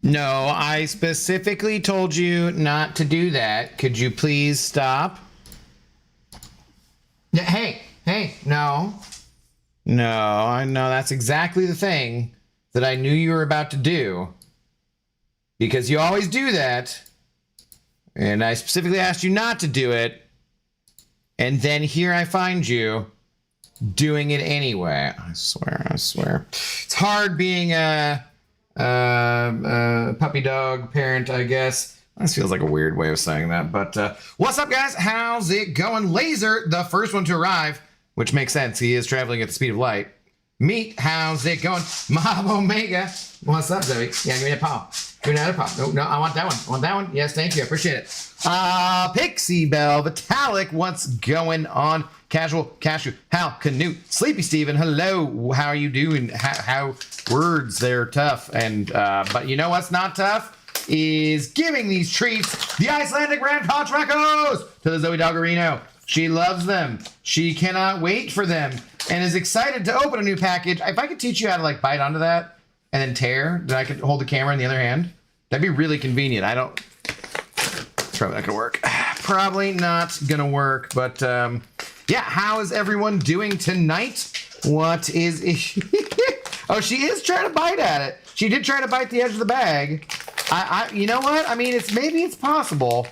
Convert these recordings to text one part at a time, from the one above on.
No, I specifically told you not to do that. Could you please stop? Yeah, hey, no. No, I know that's exactly the thing that I knew you were about to do. Because you always do that. And I specifically asked you not to do it. And then here I find you doing it anyway. I swear. It's hard being a puppy dog parent, I guess. This feels like a weird way of saying that, but what's up, guys? How's it going? Laser, the first one to arrive, which makes sense. He is traveling at the speed of light. Meat, how's it going? Mob Omega, what's up, Zoe? Yeah, give me a paw. Give me another paw. No, I want that one. I want that one. Yes, thank you. I appreciate it. Pixie Bell, Vitalik, what's going on? Casual, Cashew, Hal, Canute, Sleepy Steven, hello. How are you doing? How words, they're tough. And, but you know what's not tough? Is giving these treats, the Icelandic Ram Contracos, to the Zoe Doggerino. She loves them. She cannot wait for them and is excited to open a new package. If I could teach you how to like bite onto that and then tear, then I could hold the camera in the other hand. That'd be really convenient. It's probably not gonna work. Probably not gonna work, but yeah, how is everyone doing tonight? What is Oh, she is trying to bite at it. She did try to bite the edge of the bag. You know what? I mean, maybe it's possible.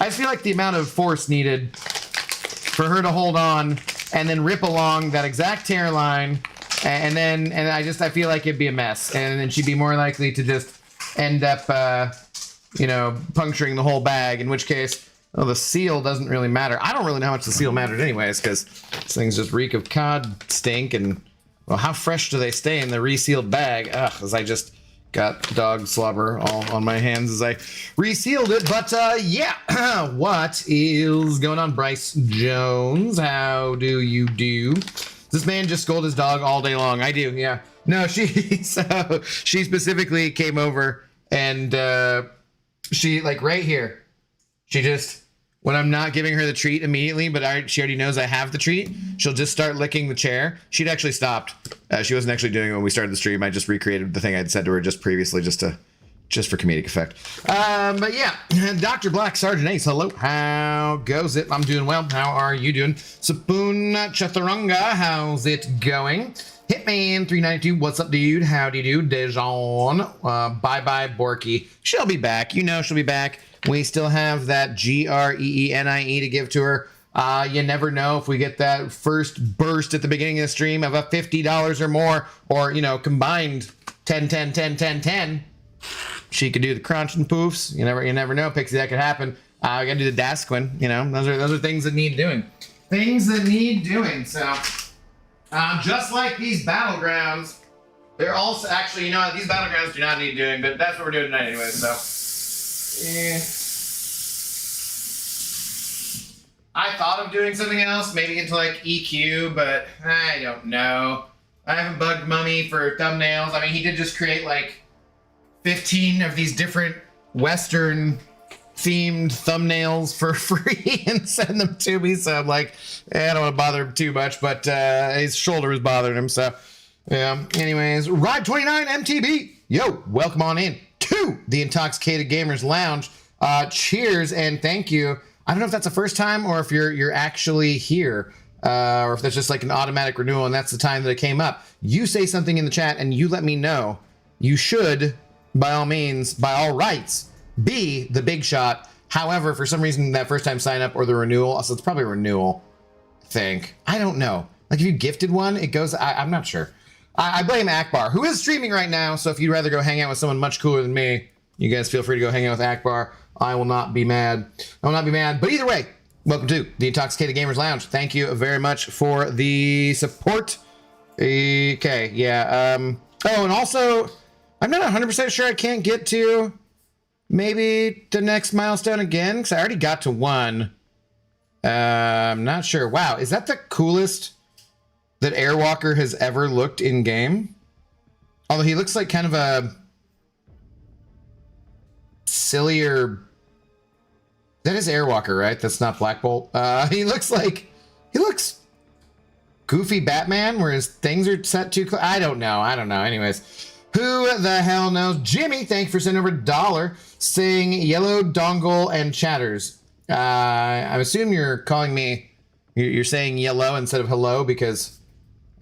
I just feel like the amount of force needed for her to hold on and then rip along that exact tear line, and I feel like it'd be a mess, and then she'd be more likely to just end up, puncturing the whole bag. In which case, the seal doesn't really matter. I don't really know how much the seal mattered, anyways, because these things just reek of cod stink, and well, how fresh do they stay in the resealed bag? Ugh, as I just got dog slobber all on my hands as I resealed it. But yeah, what is going on? Bryce Jones, how do you do? This man just scolded his dog all day long. I do, yeah. No, she specifically came over and she, like right here, she just, when I'm not giving her the treat immediately, but she already knows I have the treat, she'll just start licking the chair. She'd actually stopped. She wasn't actually doing it when we started the stream. I just recreated the thing I'd said to her just previously, just for comedic effect. But yeah, Dr. Black, Sergeant Ace, hello. How goes it? I'm doing well. How are you doing? Sapoon Chaturanga, how's it going? Hitman392, what's up, dude? How do you do? Dejan, bye-bye, Borky. She'll be back. You know she'll be back. We still have that GREENIE to give to her. You never know if we get that first burst at the beginning of the stream of a $50 or more, or, combined 10, 10, 10, 10, 10. She could do the crunch and poofs. You never know, Pixie, that could happen. I gotta do the Dasquin, those are things that need doing. Things that need doing, so. Just like these Battlegrounds, they're also, actually, these Battlegrounds do not need doing, but that's what we're doing tonight anyway, so. I thought of doing something else, maybe into like EQ, but I don't know. I haven't bugged Mummy for thumbnails. I mean, he did just create like 15 of these different Western themed thumbnails for free and send them to me, so I'm like, I don't want to bother him too much, but his shoulder was bothering him, so yeah. Anyways, Ride29 MTB, yo, welcome on in to the Intoxicated Gamers Lounge. Cheers and thank you. I don't know if that's the first time or if you're actually here, or if that's just like an automatic renewal and that's the time that it came up. You say something in the chat and you let me know. You should, by all means, by all rights, be the big shot. However, for some reason, that first time sign up or the renewal, so it's probably a renewal, I think. I don't know. Like if you gifted one, it goes, I'm not sure. I blame Akbar, who is streaming right now. So if you'd rather go hang out with someone much cooler than me, you guys feel free to go hang out with Akbar. I will not be mad. I will not be mad. But either way, welcome to the Intoxicated Gamers Lounge. Thank you very much for the support. Okay, yeah. Oh, and also, I'm not 100% sure I can't get to maybe the next milestone again, because I already got to one. I'm not sure. Wow, is that the coolest that Airwalker has ever looked in game? Although he looks like kind of a sillier. That is Airwalker, right? That's not Black Bolt. He looks goofy Batman, where his things are set too close. I don't know. Anyways, Who the hell knows? Jimmy, thank you for sending over $1 saying yellow dongle and chatters. I assume you're calling me, you're saying yellow instead of hello because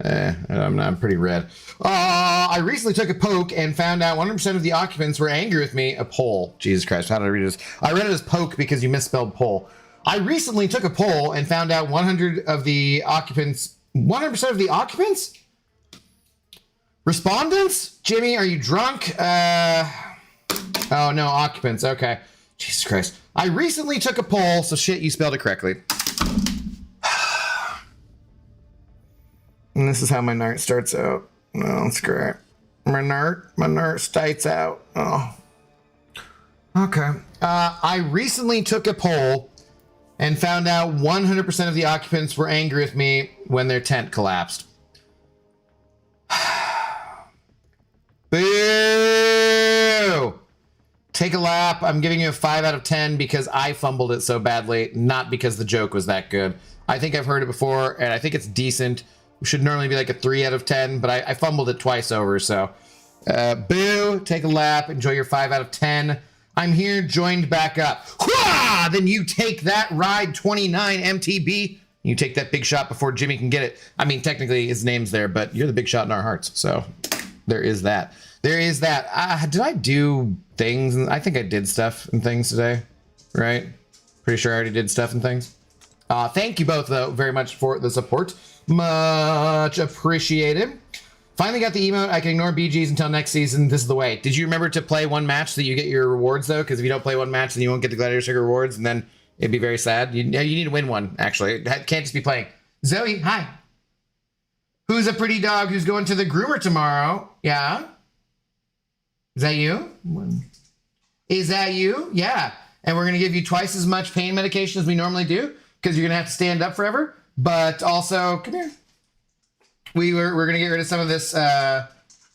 I'm pretty red. I recently took a poke and found out 100% of the occupants were angry with me. A poll. Jesus Christ, how did I read this? I read it as poke because you misspelled poll. I recently took a poll and found out 100% of the occupants. Respondents? Jimmy, are you drunk? Oh no, occupants. Okay. Jesus Christ. I recently took a poll, so shit, you spelled it correctly. And this is how my nart starts out. Oh, that's great. My nart starts out. Oh. Okay. I recently took a poll and found out 100% of the occupants were angry with me when their tent collapsed. Boo! Take a lap. I'm giving you a 5 out of 10 because I fumbled it so badly, not because the joke was that good. I think I've heard it before, and I think it's decent. It should normally be like a 3 out of 10, but I fumbled it twice over, so. Boo! Take a lap. Enjoy your 5 out of 10. I'm here, joined back up. Hwah! Then you take that ride, 29 MTB. You take that big shot before Jimmy can get it. I mean, technically his name's there, but you're the big shot in our hearts, so. There is that. There is that. Did I do things? I think I did stuff and things today, right? Pretty sure I already did stuff and things. Thank you both, though, very much for the support. Much appreciated. Finally got the emote. I can ignore BGs until next season. This is the way. Did you remember to play one match so that you get your rewards, though? Because if you don't play one match, then you won't get the Gladiator Sugar rewards, and then it'd be very sad. You need to win one, actually. It can't just be playing. Zoe, hi. Who's a pretty dog who's going to the groomer tomorrow? Yeah? Is that you? Is that you? Yeah. And we're going to give you twice as much pain medication as we normally do because you're going to have to stand up forever. But also, come here. We're going to get rid of some of this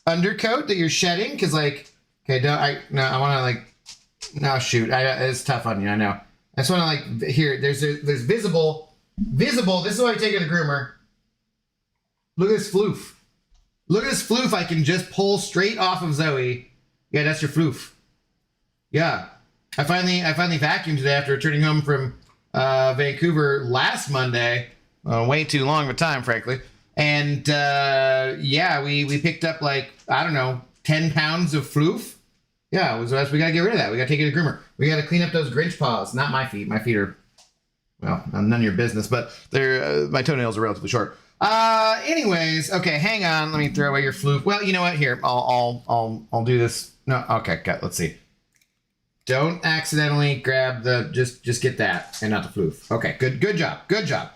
undercoat that you're shedding because, like, okay, I want to, like, no, shoot. It's tough on you, I know. I just want to, like, here, there's visible. This is why I take it to the groomer. Look at this floof. Look at this floof I can just pull straight off of Zoe. Yeah, that's your floof. Yeah. I finally vacuumed today after returning home from Vancouver last Monday. Way too long of a time, frankly. And yeah, we picked up like, I don't know, 10 pounds of floof. Yeah, we got to get rid of that. We got to take it to the groomer. We got to clean up those Grinch paws. Not my feet. My feet are, well, none of your business, but they're my toenails are relatively short. Anyways, okay, hang on. Let me throw away your floof. Well, you know what? Here, I'll do this. No, okay, let's see. Don't accidentally grab the, just get that and not the floof. Okay, good job.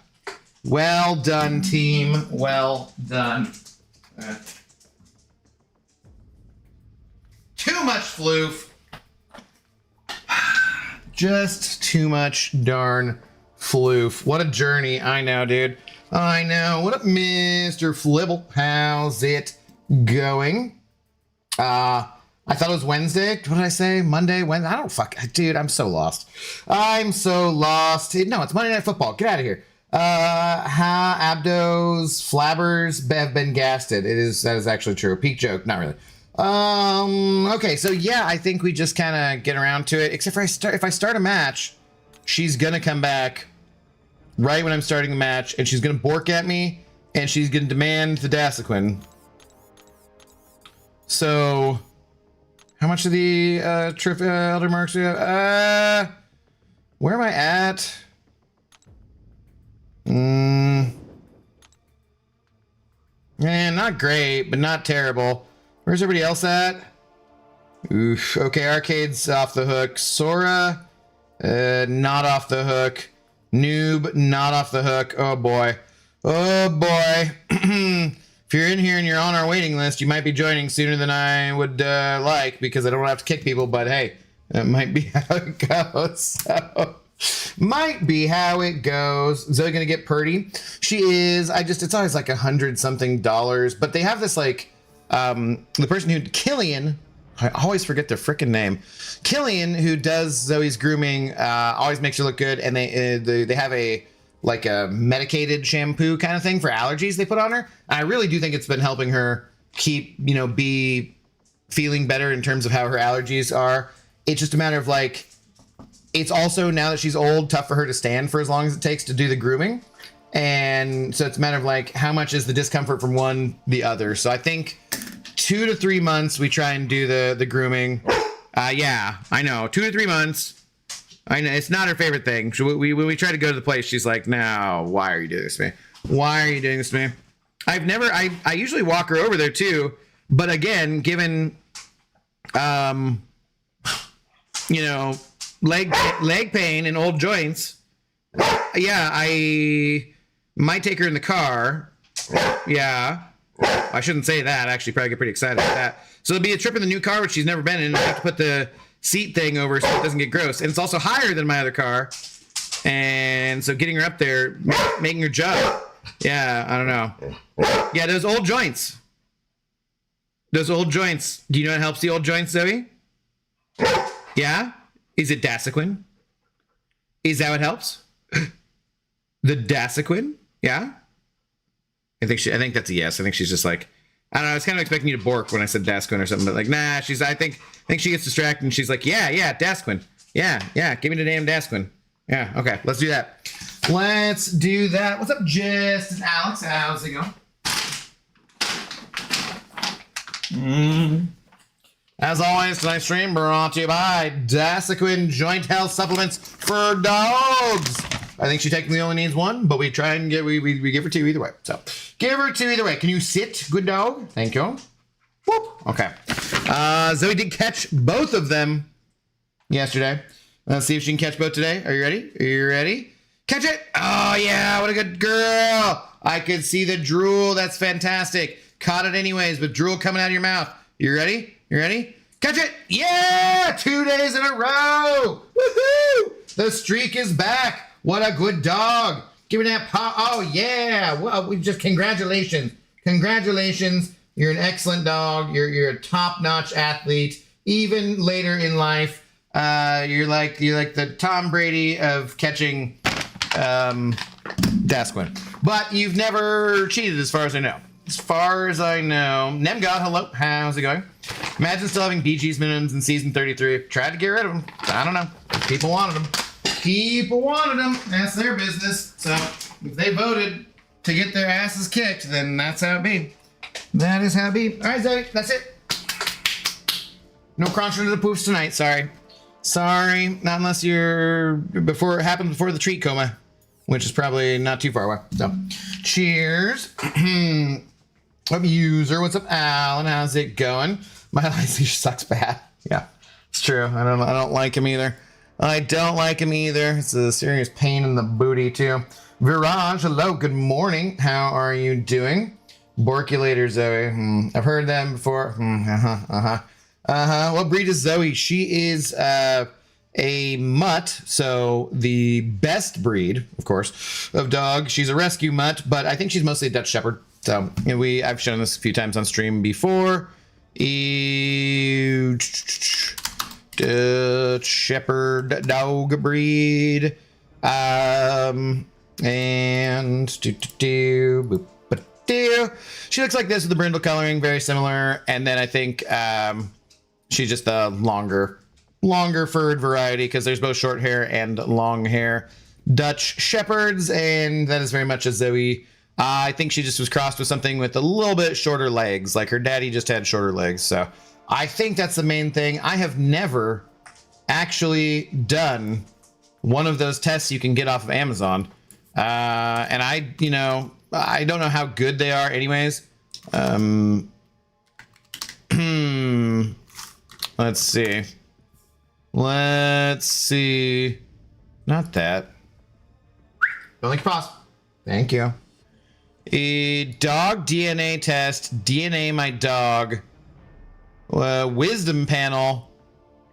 Well done, team. Well done. Too much floof. Just too much darn floof. What a journey. I know, dude. I know. What up, Mr. Flibble? How's it going? I thought it was Wednesday. What did I say? Monday? Wednesday? I don't fuck. Dude, I'm so lost. No, it's Monday Night Football. Get out of here. How abdos, flabbers have been gasted. That is actually true. Peak joke. Not really. Okay, so yeah, I think we just kind of get around to it. Except for if I start a match, she's gonna come back right when I'm starting the match, and she's gonna bork at me, and she's gonna demand the Dasequin. So, how much of the Elder Marks do we have? Where am I at? Not great, but not terrible. Where's everybody else at? Oof. Okay, Arcade's off the hook. Sora, not off the hook. Noob, not off the hook. Oh boy. If you're in here and you're on our waiting list, you might be joining sooner than I would like, because I don't have to kick people, but hey, that might be how it goes. So, might be how it goes. Zoe gonna get Purdy? She is. It's always like $100-something, but they have this like, the person who, Killian, I always forget their freaking name. Killian, who does Zoe's grooming, always makes her look good, and they have a medicated shampoo kind of thing for allergies they put on her. I really do think it's been helping her keep, be feeling better in terms of how her allergies are. It's just a matter of like, it's also, now that she's old, tough for her to stand for as long as it takes to do the grooming. And so it's a matter of like, how much is the discomfort from one, the other. So I think 2 to 3 months we try and do the grooming. Yeah, I know, 2 to 3 months. I know it's not her favorite thing. When we try to go to the place, she's like, no, why are you doing this to me? Why are you doing this to me? I usually walk her over there too. But again, given, you know, leg pain and old joints, yeah, I might take her in the car. Yeah. I shouldn't say that. I actually probably get pretty excited about that. So it'll be a trip in the new car, which she's never been in. I have to put the seat thing over so it doesn't get gross. And it's also higher than my other car. And so getting her up there, making her jump. Yeah, I don't know. Yeah, those old joints. Those old joints. Do you know what helps the old joints, Zoe? Yeah? Is it Dasequin? Is that what helps? The Dasequin? Yeah? I think that's a yes. I think she's just like, I don't know. I was kind of expecting you to bork when I said Dasequin or something, but like, nah. I think she gets distracted and she's like, yeah, Dasequin. Yeah. Give me the damn Dasequin. Yeah. Okay. Let's do that. Let's do that. What's up, Justin? Alex, how's it going? As always, tonight's stream brought to you by Dasequin Joint Health Supplements for Dogs. I think she technically only needs one, but we try and we give her 2 either way. So give her 2 either way. Can you sit, good dog? Thank you. Whoop. Okay. Zoe did catch both of them yesterday. Let's see if she can catch both today. Are you ready? Are you ready? Catch it. Oh, yeah. What a good girl. I could see the drool. That's fantastic. Caught it anyways, but drool coming out of your mouth. You ready? You ready? Catch it. Yeah. 2 days in a row. Woohoo. The streak is back. What a good dog. Give me that paw. Oh, yeah. Well, congratulations. Congratulations. You're an excellent dog. You're a top-notch athlete. Even later in life, you're like the Tom Brady of catching Dasequin. But you've never cheated as far as I know. As far as I know. Nemgod, hello. How's it going? Imagine still having BG's minimums in season 33. Tried to get rid of them. I don't know. People wanted them. People wanted them. That's their business. So if they voted to get their asses kicked, then that's how it be. That is how it be. All right, Zoe, that's it. No crunching to the poofs tonight. Sorry, not unless you're before it happens before the treat coma, which is probably not too far away. So, cheers. Up user, what's up, Alan? How's it going? My license sucks bad. Yeah, it's true. I don't like him either. I don't like him either. It's a serious pain in the booty, too. Viraj, hello, good morning. How are you doing? Borculator, Zoe. I've heard them before. What breed is Zoe? She is a mutt, so the best breed, of course, of dog. She's a rescue mutt, but I think she's mostly a Dutch Shepherd. So I've shown this a few times on stream before. Dutch Shepherd dog breed. And she looks like this with the brindle coloring, very similar. And then I think she's just the longer furred variety because there's both short hair and long hair Dutch Shepherds, and that is very much a Zoe. I think she just was crossed with something with a little bit shorter legs, like her daddy just had shorter legs. So I think that's the main thing. I have never actually done one of those tests you can get off of Amazon. And I don't know how good they are anyways. Let's see. Not that. Don't like pause. Thank you. A dog DNA test. DNA my dog. Wisdom panel.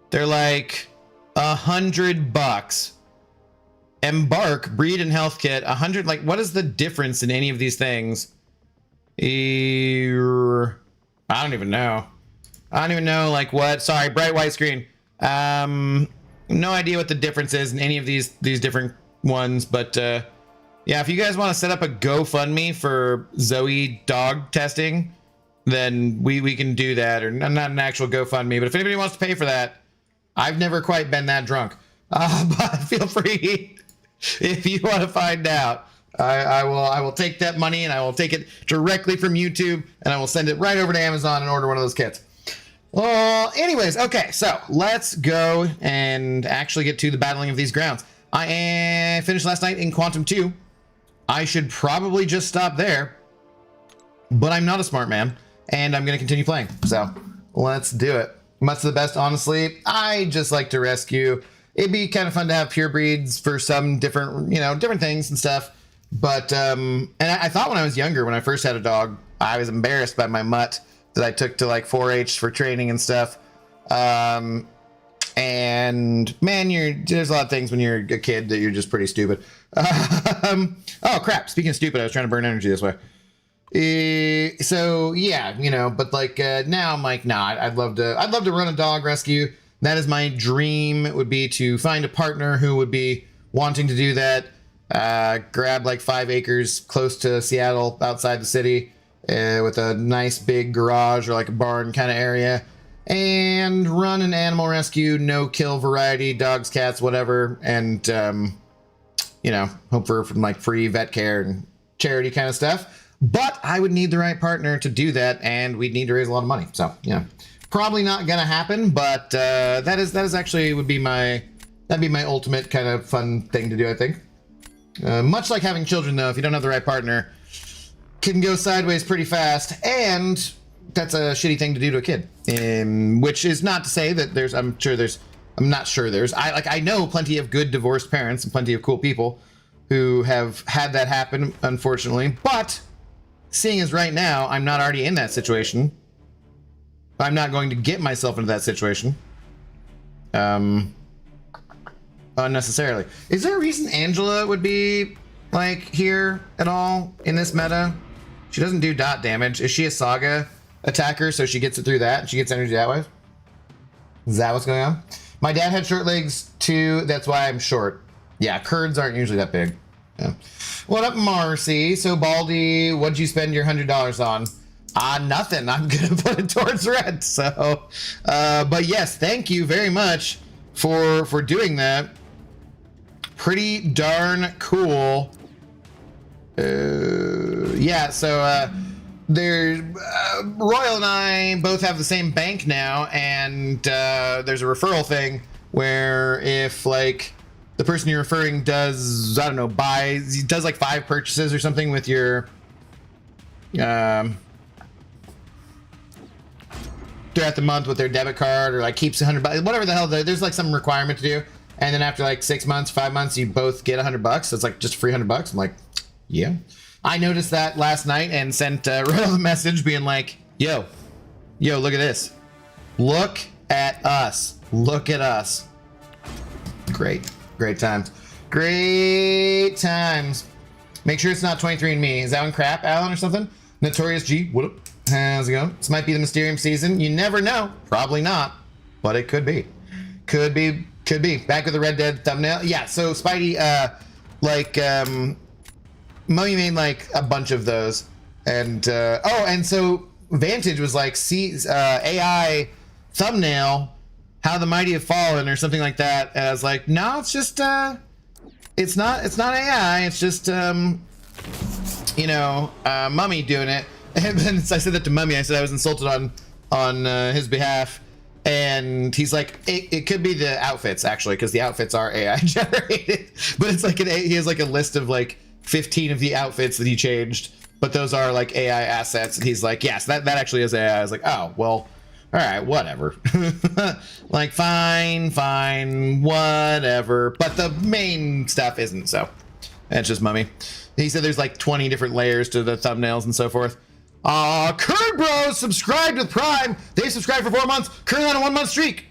They're like $100. Embark breed and health kit 100. Like, what is the difference in any of these things? I don't even know. Like what? Sorry, bright white screen. No idea what the difference is in any of these different ones, but yeah, if you guys want to set up a GoFundMe for Zoe dog testing, then we can do that, or not an actual GoFundMe. But if anybody wants to pay for that, I've never quite been that drunk. But feel free if you want to find out. I will take that money and I will take it directly from YouTube and I will send it right over to Amazon and order one of those kits. Well, anyways, okay, so let's go and actually get to the battling of these grounds. I finished last night in Quantum 2. I should probably just stop there, but I'm not a smart man and I'm going to continue playing. So let's do it. Much to the best, honestly. I just like to rescue. It'd be kind of fun to have pure breeds for some different, different things and stuff. But, and I thought when I was younger, when I first had a dog, I was embarrassed by my mutt that I took to like 4-H for training and stuff. And man, there's a lot of things when you're a kid that you're just pretty stupid. Oh crap. Speaking of stupid, I was trying to burn energy this way. So yeah, but like, now I'm like, nah, I'd love to run a dog rescue. That is my dream. It would be to find a partner who would be wanting to do that. Grab like 5 acres close to Seattle outside the city, with a nice big garage or like a barn kind of area, and run an animal rescue, no kill variety, dogs, cats, whatever. And, hope for like free vet care and charity kind of stuff. But I would need the right partner to do that, and we'd need to raise a lot of money. So, probably not gonna happen, but that is actually that'd be my ultimate kind of fun thing to do, I think. Much like having children, though, if you don't have the right partner, can go sideways pretty fast, and that's a shitty thing to do to a kid. Which is not to say that I know plenty of good divorced parents and plenty of cool people who have had that happen, unfortunately, but seeing as right now I'm not already in that situation, I'm not going to get myself into that situation unnecessarily. Is there a reason Angela would be like here at all in this meta? She doesn't do dot damage. Is she a saga attacker, so she gets it through that and she gets energy that way? Is that what's going on? My dad had short legs too, that's why I'm short. Yeah, curds aren't usually that big. Yeah. What up, Marcy? So Baldy, what'd you spend your $100 on? Nothing. I'm gonna put it towards rent. So, but yes, thank you very much for doing that. Pretty darn cool. Yeah. So there's Royal and I both have the same bank now, and there's a referral thing where if like the person you're referring does, I don't know, does like 5 purchases or something with your throughout the month with their debit card, or like keeps $100, whatever the hell, there's like some requirement to do, and then after like 6 months, 5 months, you both get $100. So it's like just free $100. I'm like, yeah. I noticed that last night and sent Royal a message being like, yo, look at this. Look at us. Look at us. Great times. Great times. Make sure it's not 23andMe. Is that one crap, Alan, or something? Notorious G, what up? How's it going? This might be the Mysterium season. You never know. Probably not, but it could be. Could be. Back with the Red Dead thumbnail. Yeah, so Spidey, Mummy made like a bunch of those. And, and so Vantage was like, AI thumbnail, How the Mighty Have Fallen, or something like that. And I was like, no, it's just, it's not AI. It's just, Mummy doing it. And then I said that to Mummy. I said I was insulted on his behalf, and he's like, it could be the outfits actually, because the outfits are AI generated. But it's like he has like a list of like 15 of the outfits that he changed, but those are like AI assets. And he's like, yes, that actually is AI. I was like, oh well, all right, whatever. Like fine, whatever. But the main stuff isn't. So it's just Mummy. He said there's like 20 different layers to the thumbnails and so forth. Curd Bros subscribed with Prime. They subscribed for 4 months. Currently on a 1-month streak.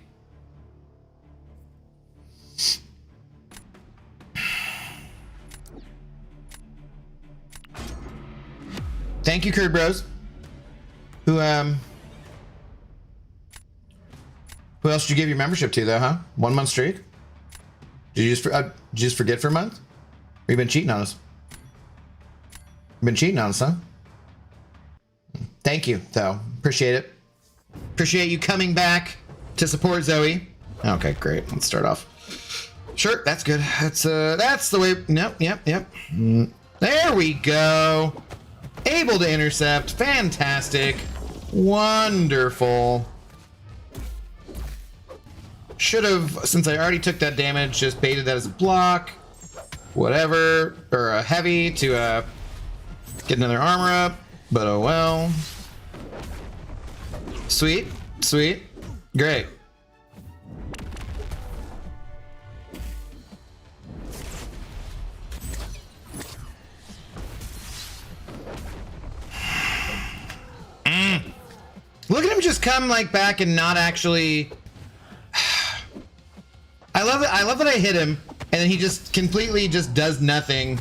Thank you, Curd Bros. Who else did you give your membership to, though, huh? 1-month streak? Did you just forget for a month? Or you been cheating on us? You been cheating on us, huh? Thank you, though. Appreciate it. Appreciate you coming back to support Zoe. Okay, great. Let's start off. Sure, that's good. That's the way. Nope, yep. There we go. Able to intercept. Fantastic. Wonderful. Should have, since I already took that damage, just baited that as a block. Whatever. Or a heavy to get another armor up. But oh well. Sweet. Sweet. Great. Look at him just come like back and not actually. I love it. I love that I hit him and then he just completely just does nothing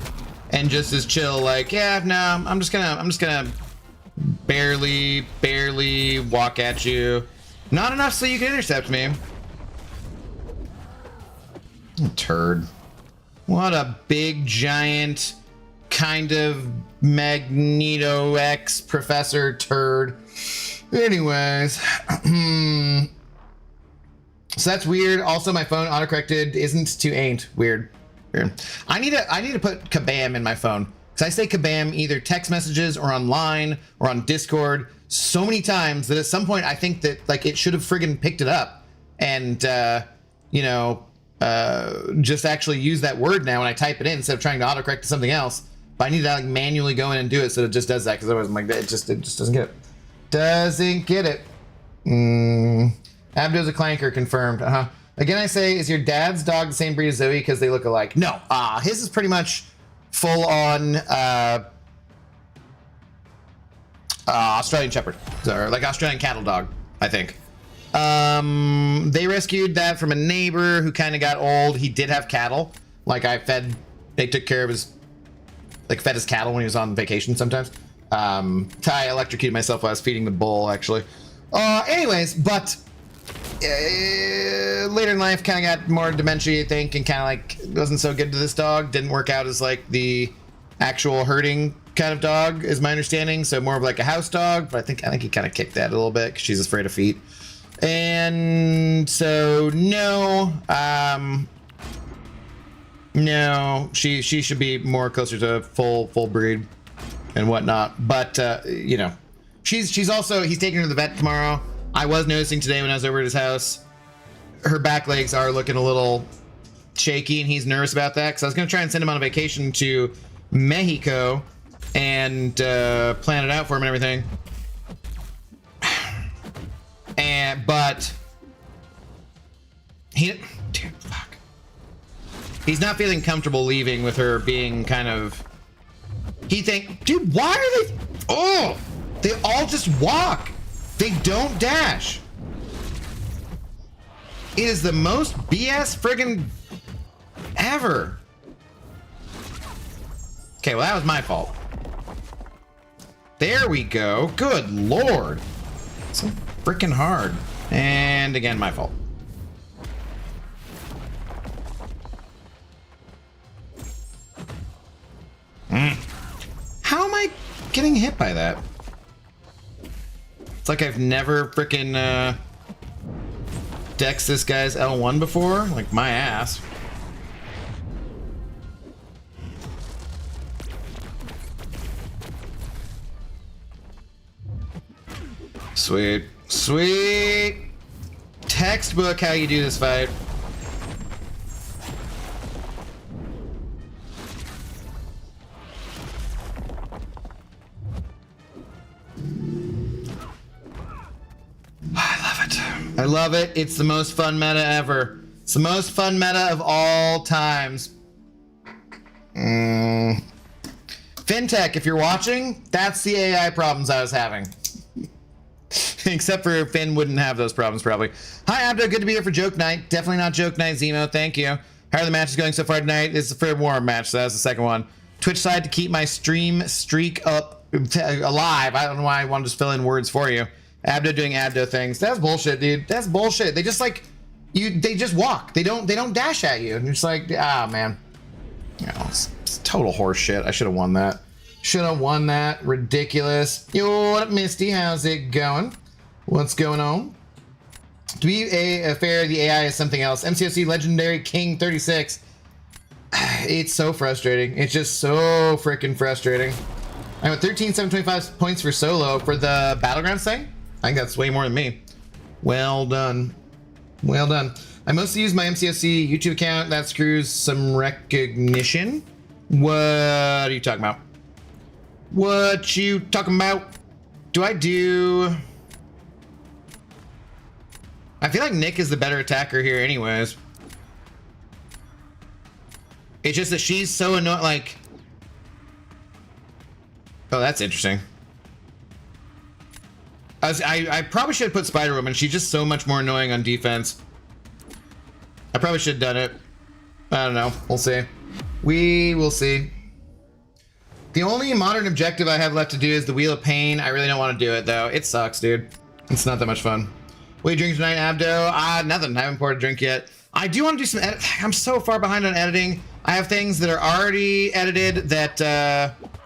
and just is chill. Like, yeah, no, I'm just gonna barely walk at you. Not enough so you can intercept me. Turd. What a big giant kind of Magneto X Professor turd. Anyways, so that's weird. Also, my phone autocorrected isn't to ain't. Weird. I need to put kabam in my phone because I say kabam either text messages or online or on Discord so many times that at some point I think that like it should have friggin' picked it up and just actually use that word now when I type it in instead of trying to autocorrect to something else. But I need to like manually go in and do it so it just does that because otherwise I'm like it just doesn't get it. Doesn't get it. Abdo's a clanker confirmed. Again, I say, is your dad's dog the same breed as Zoe because they look alike? No. His is pretty much full on Australian Shepherd, or like Australian cattle dog, I think. They rescued that from a neighbor who kind of got old. He did have cattle. Like they took care of fed his cattle when he was on vacation sometimes. I electrocuted myself while I was feeding the bull, actually. Anyways, but later in life, kind of got more dementia, I think, and kind of like wasn't so good to this dog. Didn't work out as like the actual herding kind of dog, is my understanding. So more of like a house dog. But I think he kind of kicked that a little bit because she's afraid of feet. And so no, she should be more closer to full breed and whatnot. But he's taking her to the vet tomorrow. I was noticing today when I was over at his house, her back legs are looking a little shaky, and he's nervous about that because I was going to try and send him on a vacation to Mexico and plan it out for him and everything. But dude, fuck. He's not feeling comfortable leaving with her being kind of. Dude, why are they? Oh, they all just walk. They don't dash. It is the most BS friggin' ever. Okay, well, that was my fault. There we go. Good lord. So freaking hard. And again, my fault. How am I getting hit by that? It's like I've never frickin' dexed this guy's L1 before. Like my ass. Sweet. Sweet. Textbook how you do this fight. I love it. It's the most fun meta ever. It's the most fun meta of all times. Fintech, if you're watching, that's the AI problems I was having. Except for Finn wouldn't have those problems, probably. Hi, Abdo. Good to be here for Joke Night. Definitely not Joke Night, Zemo. Thank you. How are the matches going so far tonight? It's the Fred Warren match, so that's the second one. Twitch side to keep my stream streak up alive. I don't know why I wanted to fill in words for you. Abdo doing Abdo things. That's bullshit, dude. That's bullshit. They just like they just walk. They don't dash at you. And you're just like, man. It's total horse shit. I should have won that. Should have won that. Ridiculous. Yo, what up, Misty? How's it going? What's going on? To be fair, the AI is something else. MCOC Legendary King 36. It's so frustrating. It's just so freaking frustrating. I'm at 13,725 points for solo for the Battlegrounds thing. I think that's way more than me. Well done. Well done. I mostly use my MCOC YouTube account. That screws some recognition. What are you talking about? What you talking about? Do I do... I feel like Nick is the better attacker here anyways. It's just that she's so annoying, like... Oh, that's interesting. I probably should have put Spider-Woman. She's just so much more annoying on defense. I probably should have done it. I don't know. We'll see. We will see. The only modern objective I have left to do is the Wheel of Pain. I really don't want to do it, though. It sucks, dude. It's not that much fun. What are you drinking tonight, Abdo? Nothing. I haven't poured a drink yet. I do want to do some edit. I'm so far behind on editing. I have things that are already edited that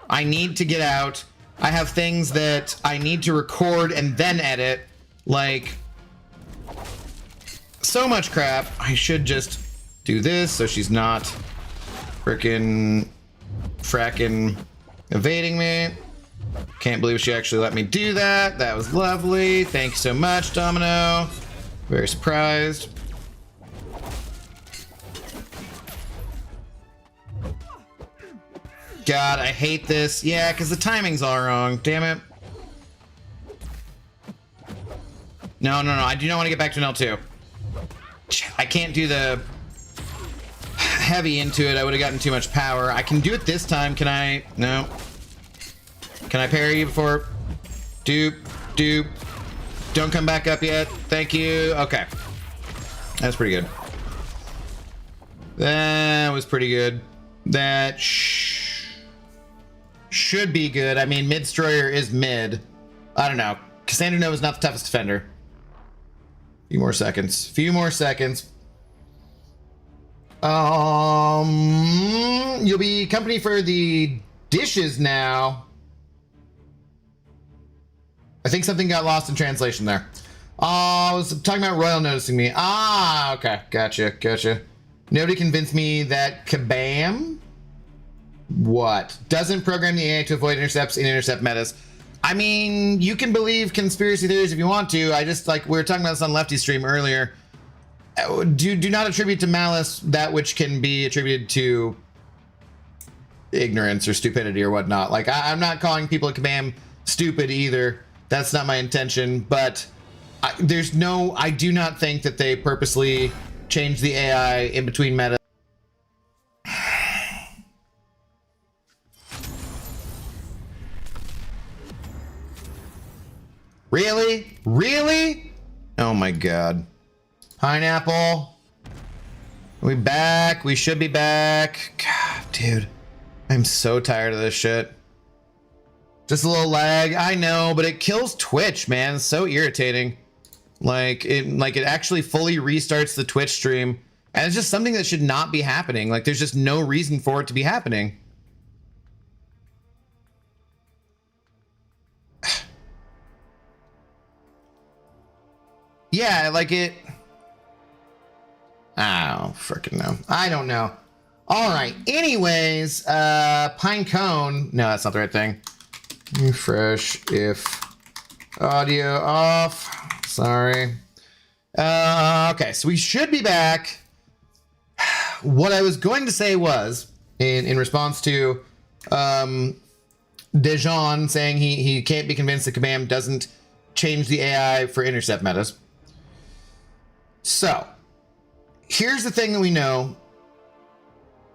I need to get out. I have things that I need to record and then edit. Like, so much crap. I should just do this so she's not fracking evading me. Can't believe she actually let me do that. That was lovely. Thank you so much, Domino. Very surprised. God, I hate this. Yeah, because the timing's all wrong. Damn it. No. I do not want to get back to an L2. I can't do the heavy into it. I would have gotten too much power. I can do it this time. Can I? No. Can I parry you before? Doop. Don't come back up yet. Thank you. Okay. That's pretty good. That was pretty good. That should be good. I mean, Mid-Destroyer is mid. I don't know. Cassandra Nova's not the toughest defender. Few more seconds. You'll be company for the dishes now. I think something got lost in translation there. I was talking about Royal noticing me. Okay. Gotcha. Nobody convinced me that Kabam... What? Doesn't program the AI to avoid intercepts in intercept metas. I mean, you can believe conspiracy theories if you want to. I just, like, we were talking about this on Lefty stream earlier. Do not attribute to malice that which can be attributed to ignorance or stupidity or whatnot. Like, I'm not calling people at Kabam stupid either. That's not my intention. But I do not think that they purposely changed the AI in between meta. Really? Oh my god. Pineapple. Are we back? We should be back. God, dude. I'm so tired of this shit. Just a little lag. I know, but it kills Twitch, man. It's so irritating. Like it actually fully restarts the Twitch stream. And it's just something that should not be happening. Like, there's just no reason for it to be happening. Yeah, like it... Oh, frickin' no. I don't know. All right. Anyways, Pine Cone. No, that's not the right thing. Refresh if audio off. Sorry. Okay, so we should be back. What I was going to say was, in response to Dejan saying he can't be convinced that Kabam doesn't change the AI for intercept metas. So, here's the thing that we know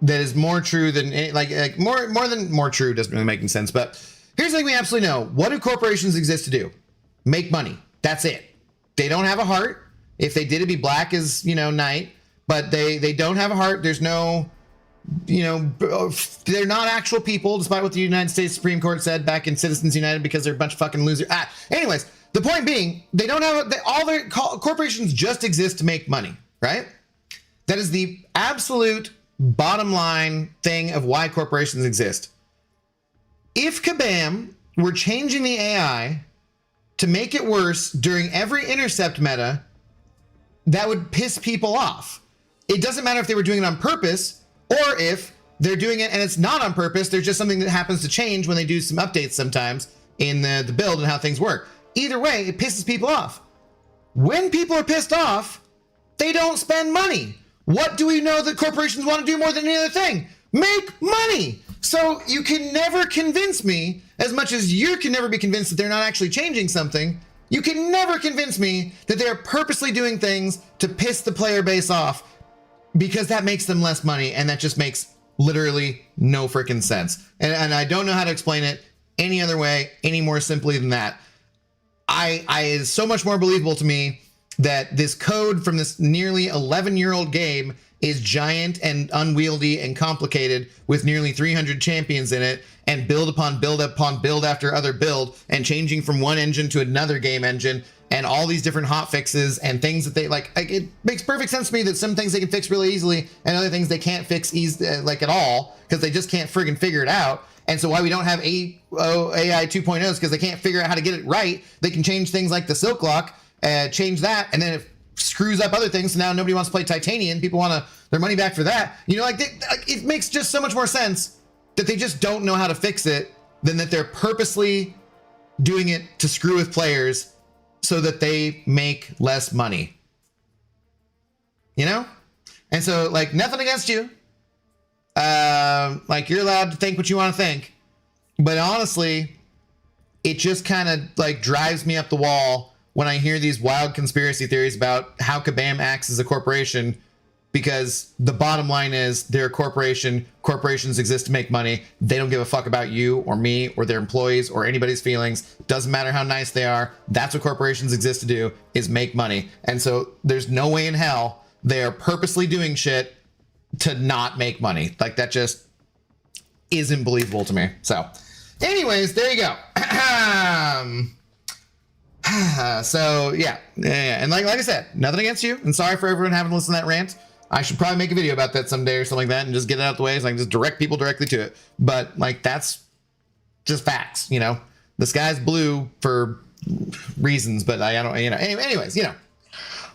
that is more true than more true doesn't really make any sense, but here's the thing we absolutely know. What do corporations exist to do? Make money. That's it. They don't have a heart. If they did, it'd be black as, night, but they don't have a heart. There's no, they're not actual people, despite what the United States Supreme Court said back in Citizens United, because they're a bunch of fucking losers. Anyways, the point being, they don't have all their corporations just exist to make money, right? That is the absolute bottom line thing of why corporations exist. If Kabam were changing the AI to make it worse during every intercept meta, that would piss people off. It doesn't matter if they were doing it on purpose or if they're doing it and it's not on purpose. There's just something that happens to change when they do some updates sometimes in the build and how things work. Either way, it pisses people off. When people are pissed off, they don't spend money. What do we know that corporations want to do more than any other thing? Make money. So you can never convince me, as much as you can never be convinced that they're not actually changing something, you can never convince me that they're purposely doing things to piss the player base off, because that makes them less money, and that just makes literally no freaking sense. And I don't know how to explain it any other way, any more simply than that. It's so much more believable to me that this code from this nearly 11-year-old game is giant and unwieldy and complicated with nearly 300 champions in it, and build upon build after other build, and changing from one engine to another game engine, and all these different hot fixes and things that they like it makes perfect sense to me that some things they can fix really easily and other things they can't fix like at all, because they just can't friggin' figure it out. And so why we don't have AI 2.0 is because they can't figure out how to get it right. They can change things like the Silk Lock, change that, and then it screws up other things. So now nobody wants to play Titanium. People want their money back for that. You know, it makes just so much more sense that they just don't know how to fix it than that they're purposely doing it to screw with players so that they make less money. You know? And so, like, nothing against you. Like, you're allowed to think what you want to think. But honestly, it just kind of, like, drives me up the wall when I hear these wild conspiracy theories about how Kabam acts as a corporation, because the bottom line is they're a corporation. Corporations exist to make money. They don't give a fuck about you or me or their employees or anybody's feelings. Doesn't matter how nice they are. That's what corporations exist to do, is make money. And so there's no way in hell they are purposely doing shit to not make money. Like, that just isn't believable to me. So anyways, there you go. So yeah. And like I said, nothing against you, and sorry for everyone having to listen to that rant. I should probably make a video about that someday or something like that and just get it out of the way so I can just direct people directly to it. But like, that's just facts, you know. The sky's blue for reasons, but I don't, you know. Anyways, you know.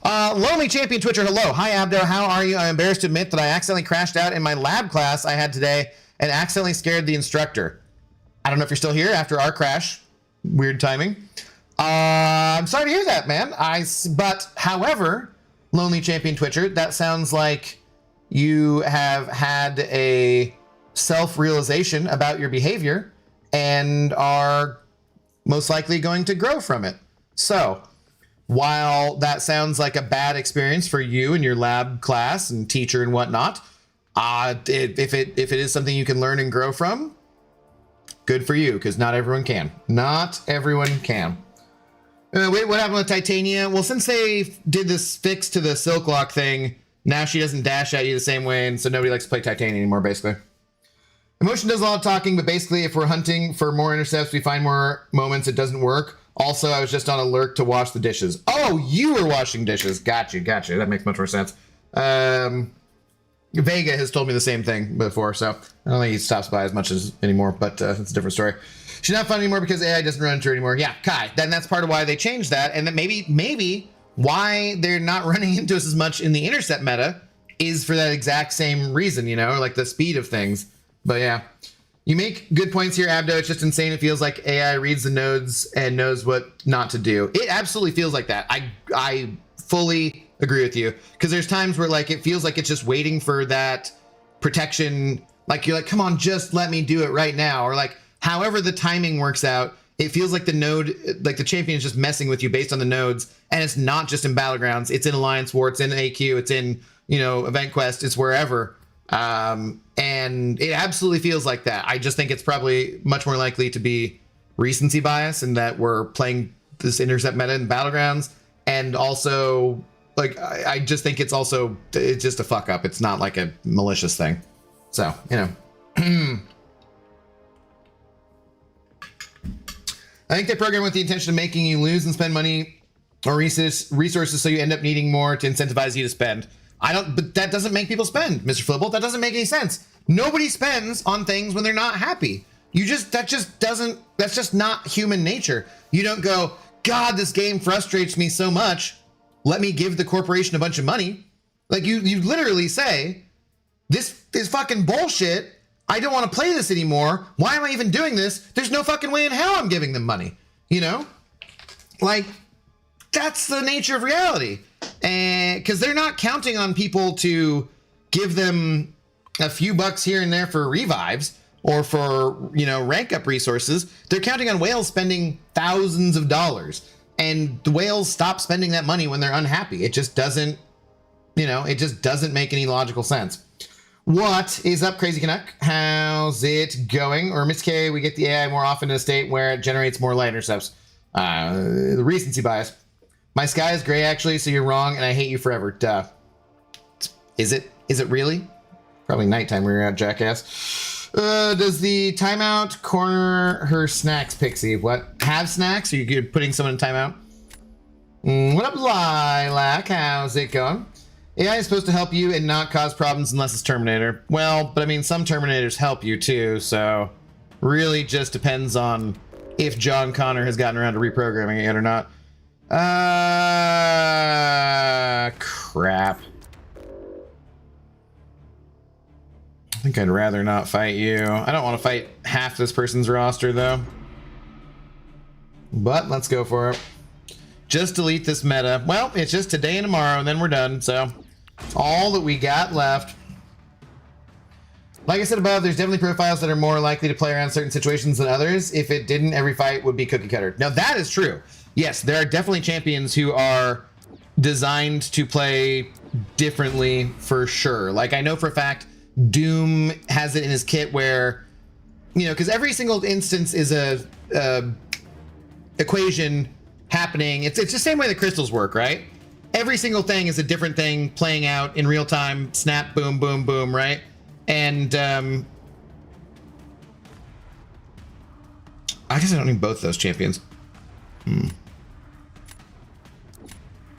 Lonely Champion Twitcher, hello. Hi, Abdo. How are you? I'm embarrassed to admit that I accidentally crashed out in my lab class I had today and accidentally scared the instructor. I don't know if you're still here after our crash. Weird timing. I'm sorry to hear that, man. But however, Lonely Champion Twitcher, that sounds like you have had a self-realization about your behavior and are most likely going to grow from it. So while that sounds like a bad experience for you and your lab class and teacher and whatnot, if it is something you can learn and grow from, good for you, because not everyone can. Not everyone can. Wait, what happened with Titania? Well, since they did this fix to the Silk Lock thing, now she doesn't dash at you the same way, and so nobody likes to play Titania anymore, basically. Emotion does a lot of talking, but basically if we're hunting for more intercepts, we find more moments it doesn't work. Also, I was just on a lurk to wash the dishes. Oh, you were washing dishes. Gotcha. That makes much more sense. Vega has told me the same thing before, so I don't think he stops by as much as anymore, but it's a different story. She's not fun anymore because AI doesn't run into her anymore. Yeah, Kai, then that's part of why they changed that, and that maybe why they're not running into us as much in the intercept meta is for that exact same reason, you know, like the speed of things. But yeah, you make good points here, Abdo. It's just insane. It feels like AI reads the nodes and knows what not to do. It absolutely feels like that. I fully agree with you, because there's times where like it feels like it's just waiting for that protection. Like, you're like, come on, just let me do it right now, or like however the timing works out. It feels like the node, like the champion is just messing with you based on the nodes, and it's not just in Battlegrounds. It's in Alliance War, it's in AQ, it's in, you know, Event Quest, it's wherever. And it absolutely feels like that. I just think it's probably much more likely to be recency bias, and that we're playing this intercept meta in Battlegrounds. And also, like, I just think it's just a fuck up. It's not like a malicious thing. So, you know. I think they program with the intention of making you lose and spend money or resources, so you end up needing more to incentivize you to spend. But that doesn't make people spend, Mr. Flibble. That doesn't make any sense. Nobody spends on things when they're not happy. That's just not human nature. You don't go, God, this game frustrates me so much. Let me give the corporation a bunch of money. Like you literally say, this is fucking bullshit. I don't want to play this anymore. Why am I even doing this? There's no fucking way in hell I'm giving them money. You know? Like, that's the nature of reality. And because they're not counting on people to give them a few bucks here and there for revives or for, you know, rank up resources. They're counting on whales spending thousands of dollars. And the whales stop spending that money when they're unhappy. It just doesn't, you know, it just doesn't make any logical sense. What is up, Crazy Canuck? How's it going? Or Miss K, we get the AI more often in a state where it generates more light intercepts. The recency bias. My sky is gray, actually, so you're wrong, and I hate you forever. Duh. Is it really? Probably nighttime when you're out, jackass. Does the timeout corner her snacks, Pixie? What? Have snacks? Are you putting someone in timeout? What up, Lilac? How's it going? AI is supposed to help you and not cause problems unless it's Terminator. Well, but I mean, some Terminators help you too, so really just depends on if John Connor has gotten around to reprogramming it yet or not. Crap. I think I'd rather not fight you. I don't want to fight half this person's roster, though. But let's go for it. Just delete this meta. Well, it's just today and tomorrow, and then we're done, so all that we got left. Like I said above, there's definitely profiles that are more likely to play around certain situations than others. If it didn't, every fight would be cookie cutter. Now, that is true. Yes, there are definitely champions who are designed to play differently for sure. Like, I know for a fact Doom has it in his kit where, you know, because every single instance is a equation happening. It's the same way the crystals work, right? Every single thing is a different thing playing out in real time. Snap, boom, boom, boom, right? And I guess I don't need both those champions. Maybe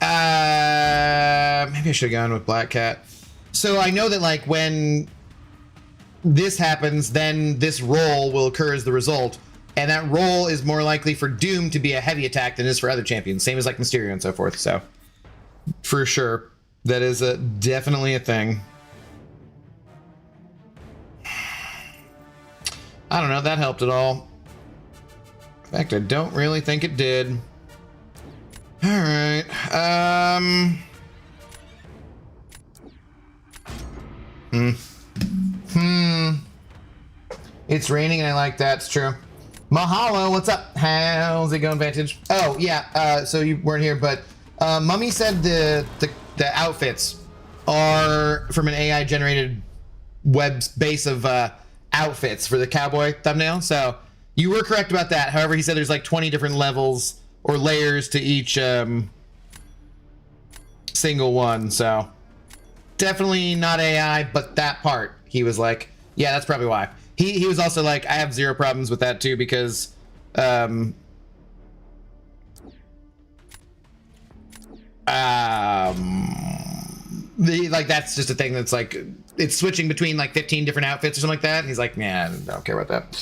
I should have gone with Black Cat. So I know that, like, when this happens, then this roll will occur as the result, and that roll is more likely for Doom to be a heavy attack than it is for other champions, same as like Mysterio and so forth. So for sure, that is definitely a thing. I don't know if that helped at all. In fact, I don't really think it did. All right. It's raining and I like that. It's true. Mahalo, what's up? How's it going, Vantage? Oh, yeah. So you weren't here, but Mummy said the outfits are from an AI generated web base of outfits for the cowboy thumbnail. So you were correct about that. However, he said there's like 20 different levels or layers to each single one. So definitely not AI, but that part, he was like, yeah, that's probably why. He was also like, I have zero problems with that too, because like that's just a thing that's like, it's switching between like 15 different outfits or something like that. And he's like, yeah, I don't care about that.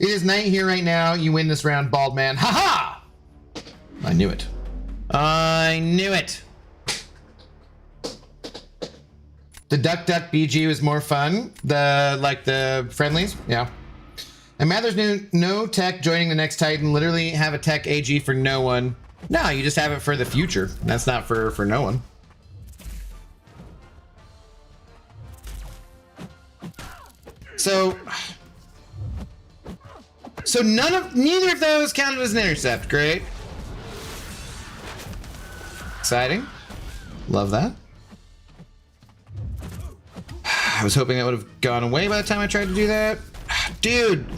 It is night here right now. You win this round, bald man. Ha ha! I knew it. I knew it. The Duck Duck BG was more fun. The friendlies, yeah. And mad there's no tech joining the next Titan. Literally have a tech AG for no one. No, you just have it for the future. That's not for no one. So neither of those counted as an intercept. Great. Exciting. Love that. I was hoping that would have gone away by the time I tried to do that. Dude,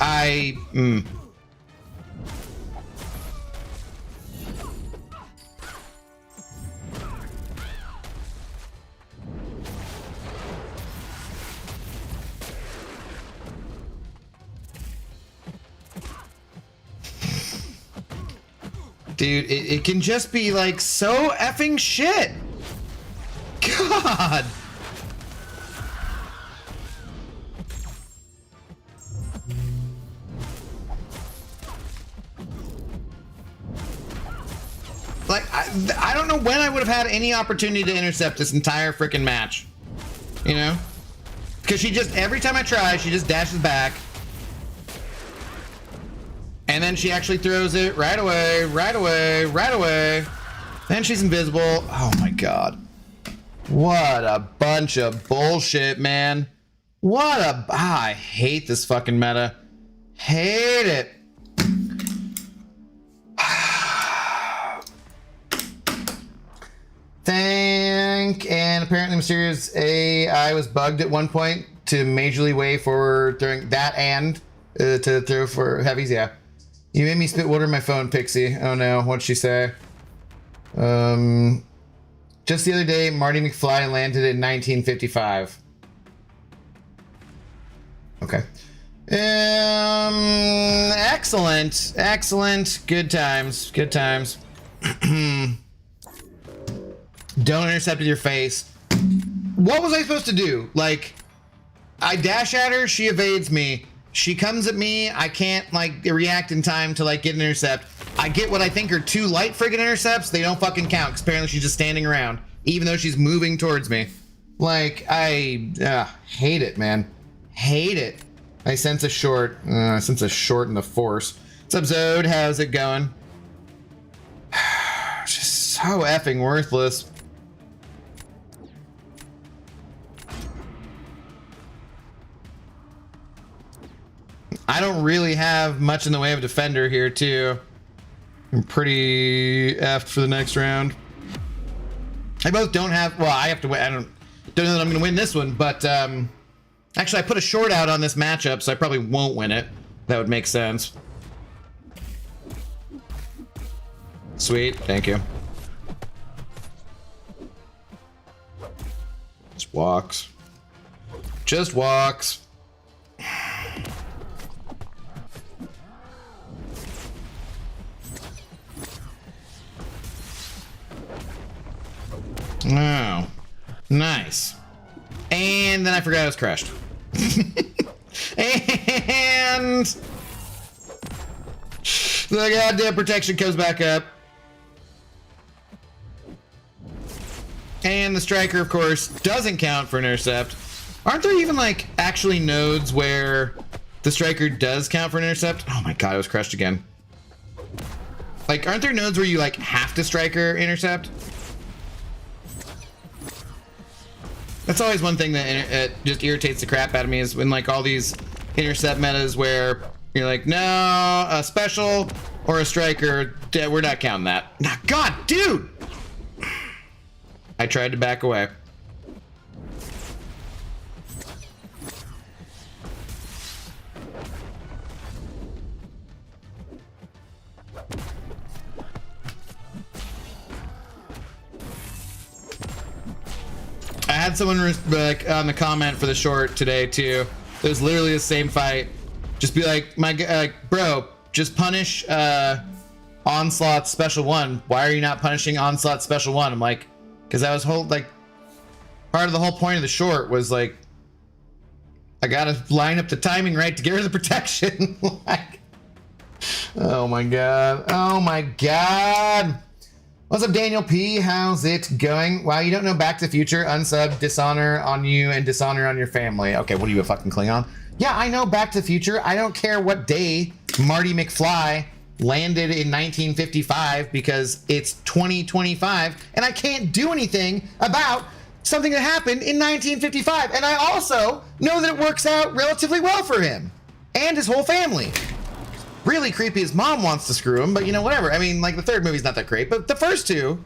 Dude, it can just be like so effing shit. God. Like, I don't know when I would have had any opportunity to intercept this entire freaking match. You know? Because she just, every time I try, she just dashes back. And then she actually throws it right away, right away, right away. Then she's invisible. Oh my god. What a bunch of bullshit, man. What a... I hate this fucking meta. Hate it. And apparently Mysterious AI was bugged at one point to majorly way for throwing that and to throw for heavies. Yeah. You made me spit water in my phone, Pixie. Oh no, what'd she say? Just the other day, Marty McFly landed in 1955. Okay. Excellent. Excellent. Good times. Good times. Don't intercept with your face. What was I supposed to do? Like, I dash at her, she evades me. She comes at me, I can't, like, react in time to, like, get an intercept. I get what I think are 2 light friggin' intercepts. They don't fucking count, because apparently she's just standing around, even though she's moving towards me. Like, I hate it, man. Hate it. I sense a short. I sense a short in the force. What's up, Zode? How's it going? Just so effing worthless. I don't really have much in the way of defender here, too. I'm pretty effed for the next round. I both don't have... Well, I have to win. I don't know that I'm going to win this one, but... Actually, I put a short out on this matchup, so I probably won't win it. That would make sense. Sweet. Thank you. Just walks. Just walks. Oh, nice. And then I forgot I was crushed. And the goddamn protection comes back up. And the striker, of course, doesn't count for an intercept. Aren't there even, like, actually nodes where the striker does count for an intercept? Oh my god, I was crushed again. Like, aren't there nodes where you, like, have to striker intercept? That's always one thing that just irritates the crap out of me, is when, like, all these intercept metas where you're like, no, a special or a striker, we're not counting that. Nah, god, dude! I tried to back away. I had someone like on the comment for the short today too. It was literally the same fight. Just be like, bro, just punish Onslaught Special 1. Why are you not punishing Onslaught Special 1? I'm like, because I was part of the whole point of the short was like, I gotta line up the timing right to get rid of the protection. Like, oh my god. Oh my god. What's up, Daniel P? How's it going? Wow, you don't know Back to the Future? Unsub, dishonor on you, and dishonor on your family. Okay, what are you, a fucking Klingon? Yeah, I know Back to the Future. I don't care what day Marty McFly landed in 1955 because it's 2025, and I can't do anything about something that happened in 1955. And I also know that it works out relatively well for him and his whole family. Really creepy, his mom wants to screw him, but you know, whatever. I mean, like, the third movie's not that great, but the first two,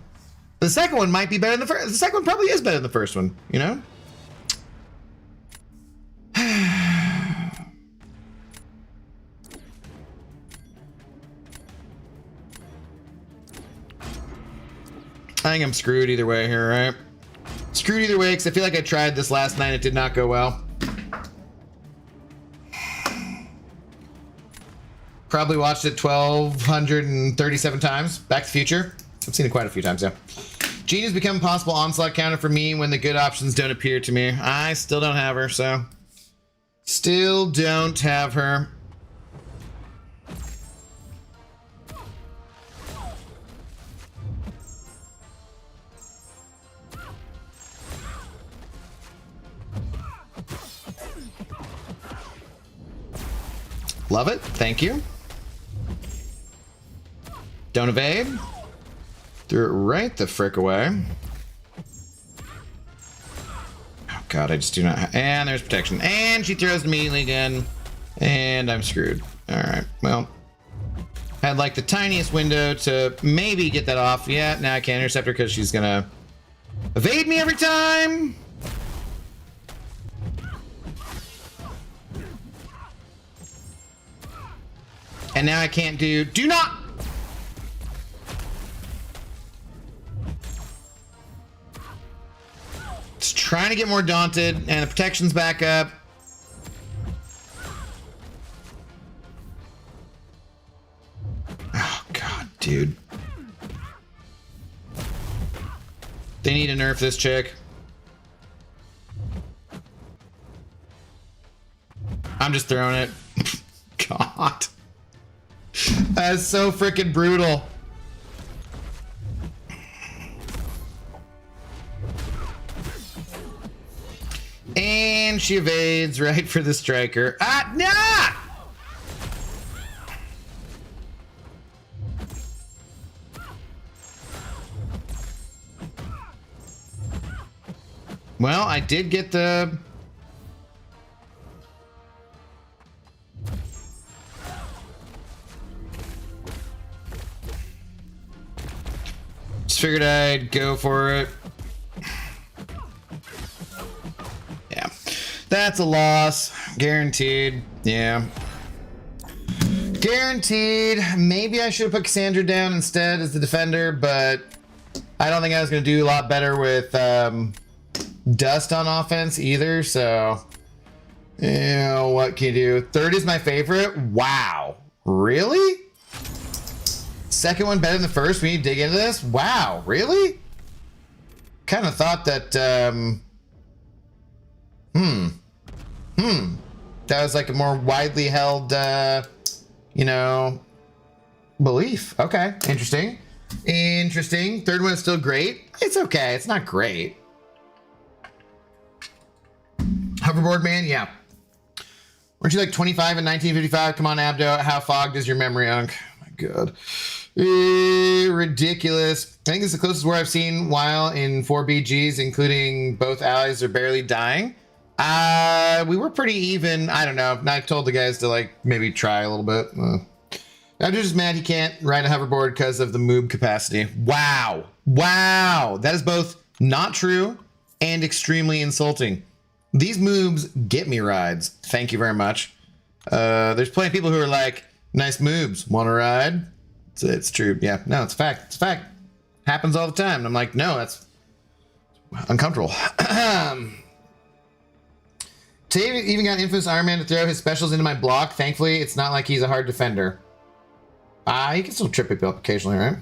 the second one might be better than the first. The second one probably is better than the first one, you know? I think I'm screwed either way here, right? Screwed either way, because I feel like I tried this last night. It did not go well. Probably watched it 1,237 times. Back to the Future. I've seen it quite a few times, yeah. Jean has become a possible onslaught counter for me when the good options don't appear to me. I still don't have her, so. Still don't have her. Love it. Thank you. Don't evade. Threw it right the frick away. Oh god, I just do not. And there's protection. And she throws immediately again. And I'm screwed. Alright, well. Had like the tiniest window to maybe get that off. Yeah, now I can't intercept her because she's gonna evade me every time. And now I can't do not. Just trying to get more daunted, and the protection's back up. Oh god, dude. They need to nerf this chick. I'm just throwing it. God. That is so freaking brutal. And she evades right for the striker. Ah, nah! Well, I did get the... Just figured I'd go for it. Yeah. That's a loss. Guaranteed. Yeah. Guaranteed. Maybe I should have put Cassandra down instead as the defender, but I don't think I was going to do a lot better with Dust on offense either, so... You know, what can you do? Third is my favorite? Wow. Really? Second one better than the first? We need to dig into this? Wow, really? Kind of thought that, that was like a more widely held, you know, belief. Okay, interesting. Interesting. Third one is still great. It's okay, it's not great. Hoverboard man, yeah. Weren't you like 25 in 1955? Come on, Abdo. How fogged is your memory, Unc? My God. Ridiculous. I think it's the closest war I've seen while in 4 BGs, including both allies are barely dying. We were pretty even. I don't know. I told the guys to like maybe try a little bit. I'm just mad he can't ride a hoverboard because of the moob capacity. Wow. Wow. That is both not true and extremely insulting. These moobs get me rides. Thank you very much. There's plenty of people who are like, nice moobs. Want to ride? It's true. Yeah. No, it's a fact. It's a fact. Happens all the time. And I'm like, no, that's uncomfortable. Tave even got Infamous Iron Man to throw his specials into my block. Thankfully, it's not like he's a hard defender. He can still trip people up occasionally, right?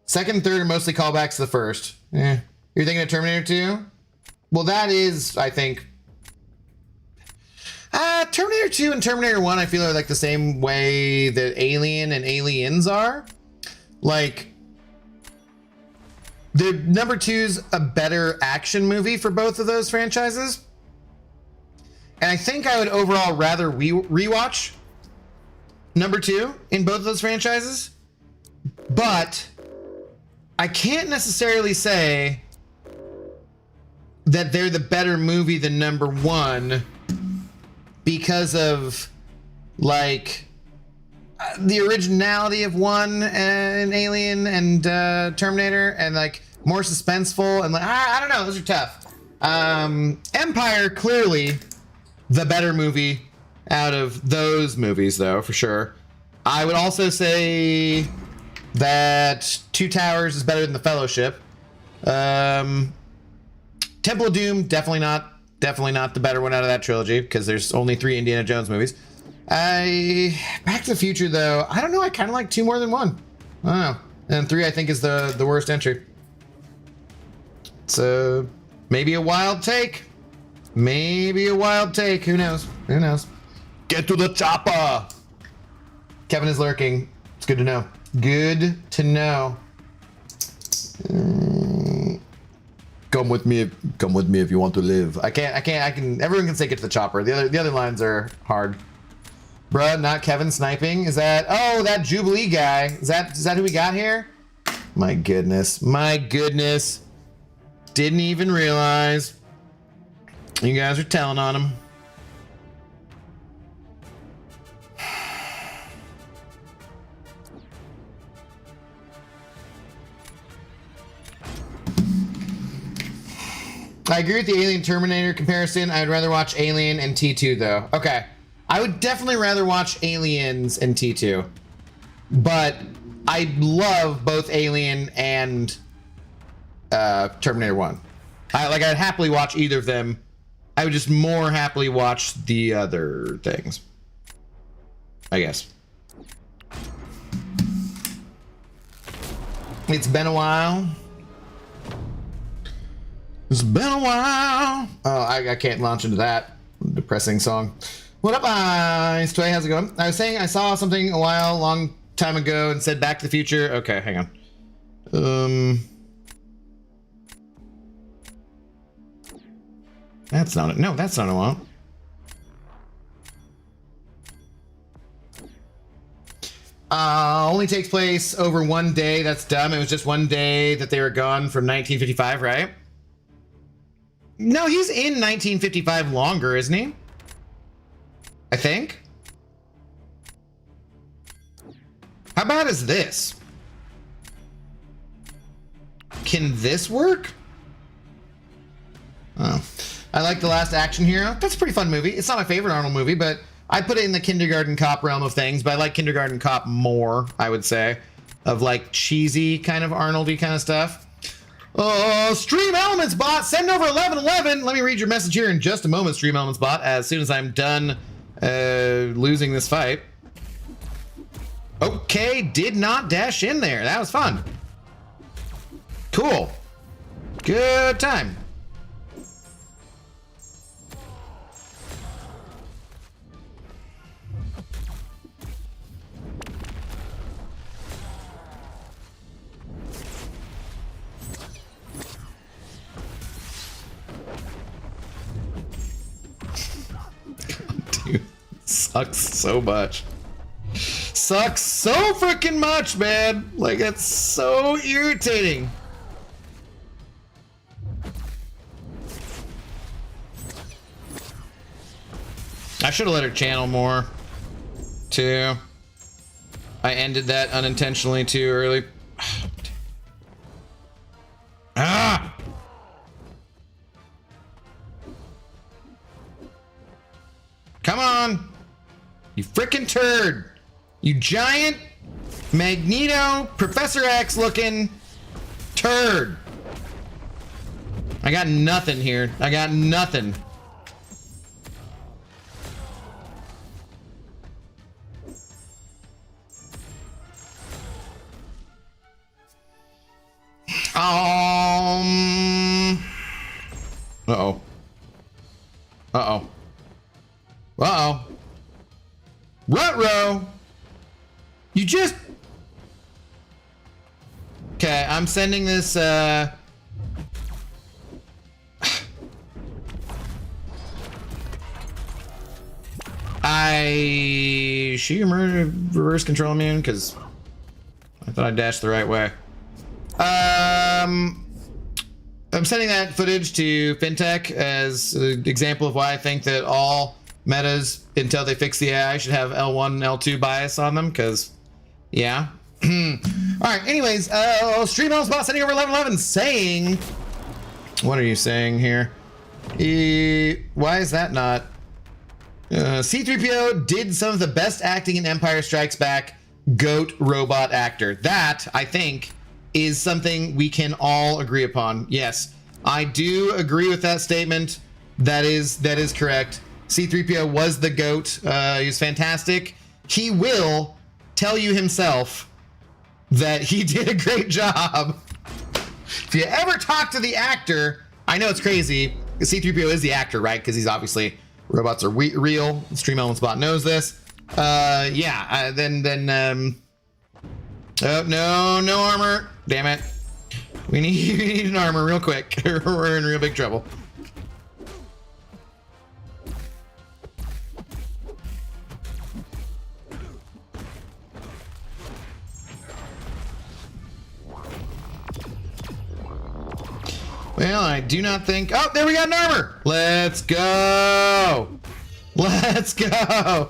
Second and third are mostly callbacks to the first. You're thinking of Terminator 2? Well, that is, I think... Terminator 2 and Terminator 1, I feel are like the same way that Alien and Aliens are. Like, the number 2's a better action movie for both of those franchises. And I think I would overall rather rewatch number 2 in both of those franchises. But I can't necessarily say that they're the better movie than number 1 because of like the originality of 1 and Alien and Terminator, and like more suspenseful, and like I don't know, those are tough. Empire, clearly the better movie out of those movies, though, for sure. I would also say that Two Towers is better than The Fellowship. Temple of Doom, definitely not the better one out of that trilogy, because there's only 3 Indiana Jones movies. Back to the Future, though, I don't know, I kind of like 2 more than 1. I don't know. And 3, I think, is the worst entry. So maybe a wild take. Maybe a wild take. Who knows? Who knows? Get to the chopper. Kevin is lurking. It's good to know. Good to know. Come with me if you want to live. I can everyone can say get to the chopper. The other lines are hard. Bruh, not Kevin sniping. Is that, oh, that Jubilee guy. Is that who we got here? My goodness. My goodness. Didn't even realize. You guys are telling on him. I agree with the Alien Terminator comparison. I'd rather watch Alien and T2 though. Okay. I would definitely rather watch Aliens and T2. But I love both Alien and Terminator 1. I'd happily watch either of them. I would just more happily watch the other things, I guess. It's been a while. It's been a while. Oh, I can't launch into that depressing song. What up, Ice Toy? How's it going? I was saying I saw something long time ago and said Back to the Future. Okay, hang on. That's not it. No, that's not a lot. Only takes place over one day. That's dumb. It was just one day that they were gone from 1955, right? No, he's in 1955 longer, isn't he? I think. How bad is this? Can this work? Oh. I like The Last Action Hero. That's a pretty fun movie. It's not my favorite Arnold movie, but I put it in the Kindergarten Cop realm of things, but I like Kindergarten Cop more, I would say, of like cheesy kind of Arnoldy kind of stuff. Stream Elements bot, send over 1111. Let me read your message here in just a moment, Stream Elements bot, as soon as I'm done losing this fight. Okay, did not dash in there. That was fun. Cool. Good time. Dude, sucks so much. Sucks so freaking much, man. Like, it's so irritating. I should have let her channel more, too. I ended that unintentionally too early. Ah! Come on! You frickin' turd! You giant Magneto Professor X looking turd! I got nothing here. I got nothing. Uh-oh. Uh-oh. Uh-oh. Ruh-roh! You just... Okay, I'm sending this, She reverse control immune? Because I thought I dashed the right way. I'm sending that footage to FinTech as an example of why I think that all metas, until they fix the AI, should have L1 and L2 bias on them, because, yeah. Alright, anyways, Stream House Bot sending over 1111 saying... What are you saying here? Why is that not... C-3PO did some of the best acting in Empire Strikes Back. GOAT robot actor. That, I think, is something we can all agree upon. Yes, I do agree with that statement. That is correct. C-3PO was the GOAT. He was fantastic. He will tell you himself that he did a great job. If you ever talk to the actor, I know it's crazy. C-3PO is the actor, right? Because he's obviously, robots are real. Stream Elements Bot knows this. Yeah, oh, no armor. Damn it. We need an armor real quick. We're in real big trouble. Well, I do not think... Oh, there we got an armor! Let's go! Let's go! I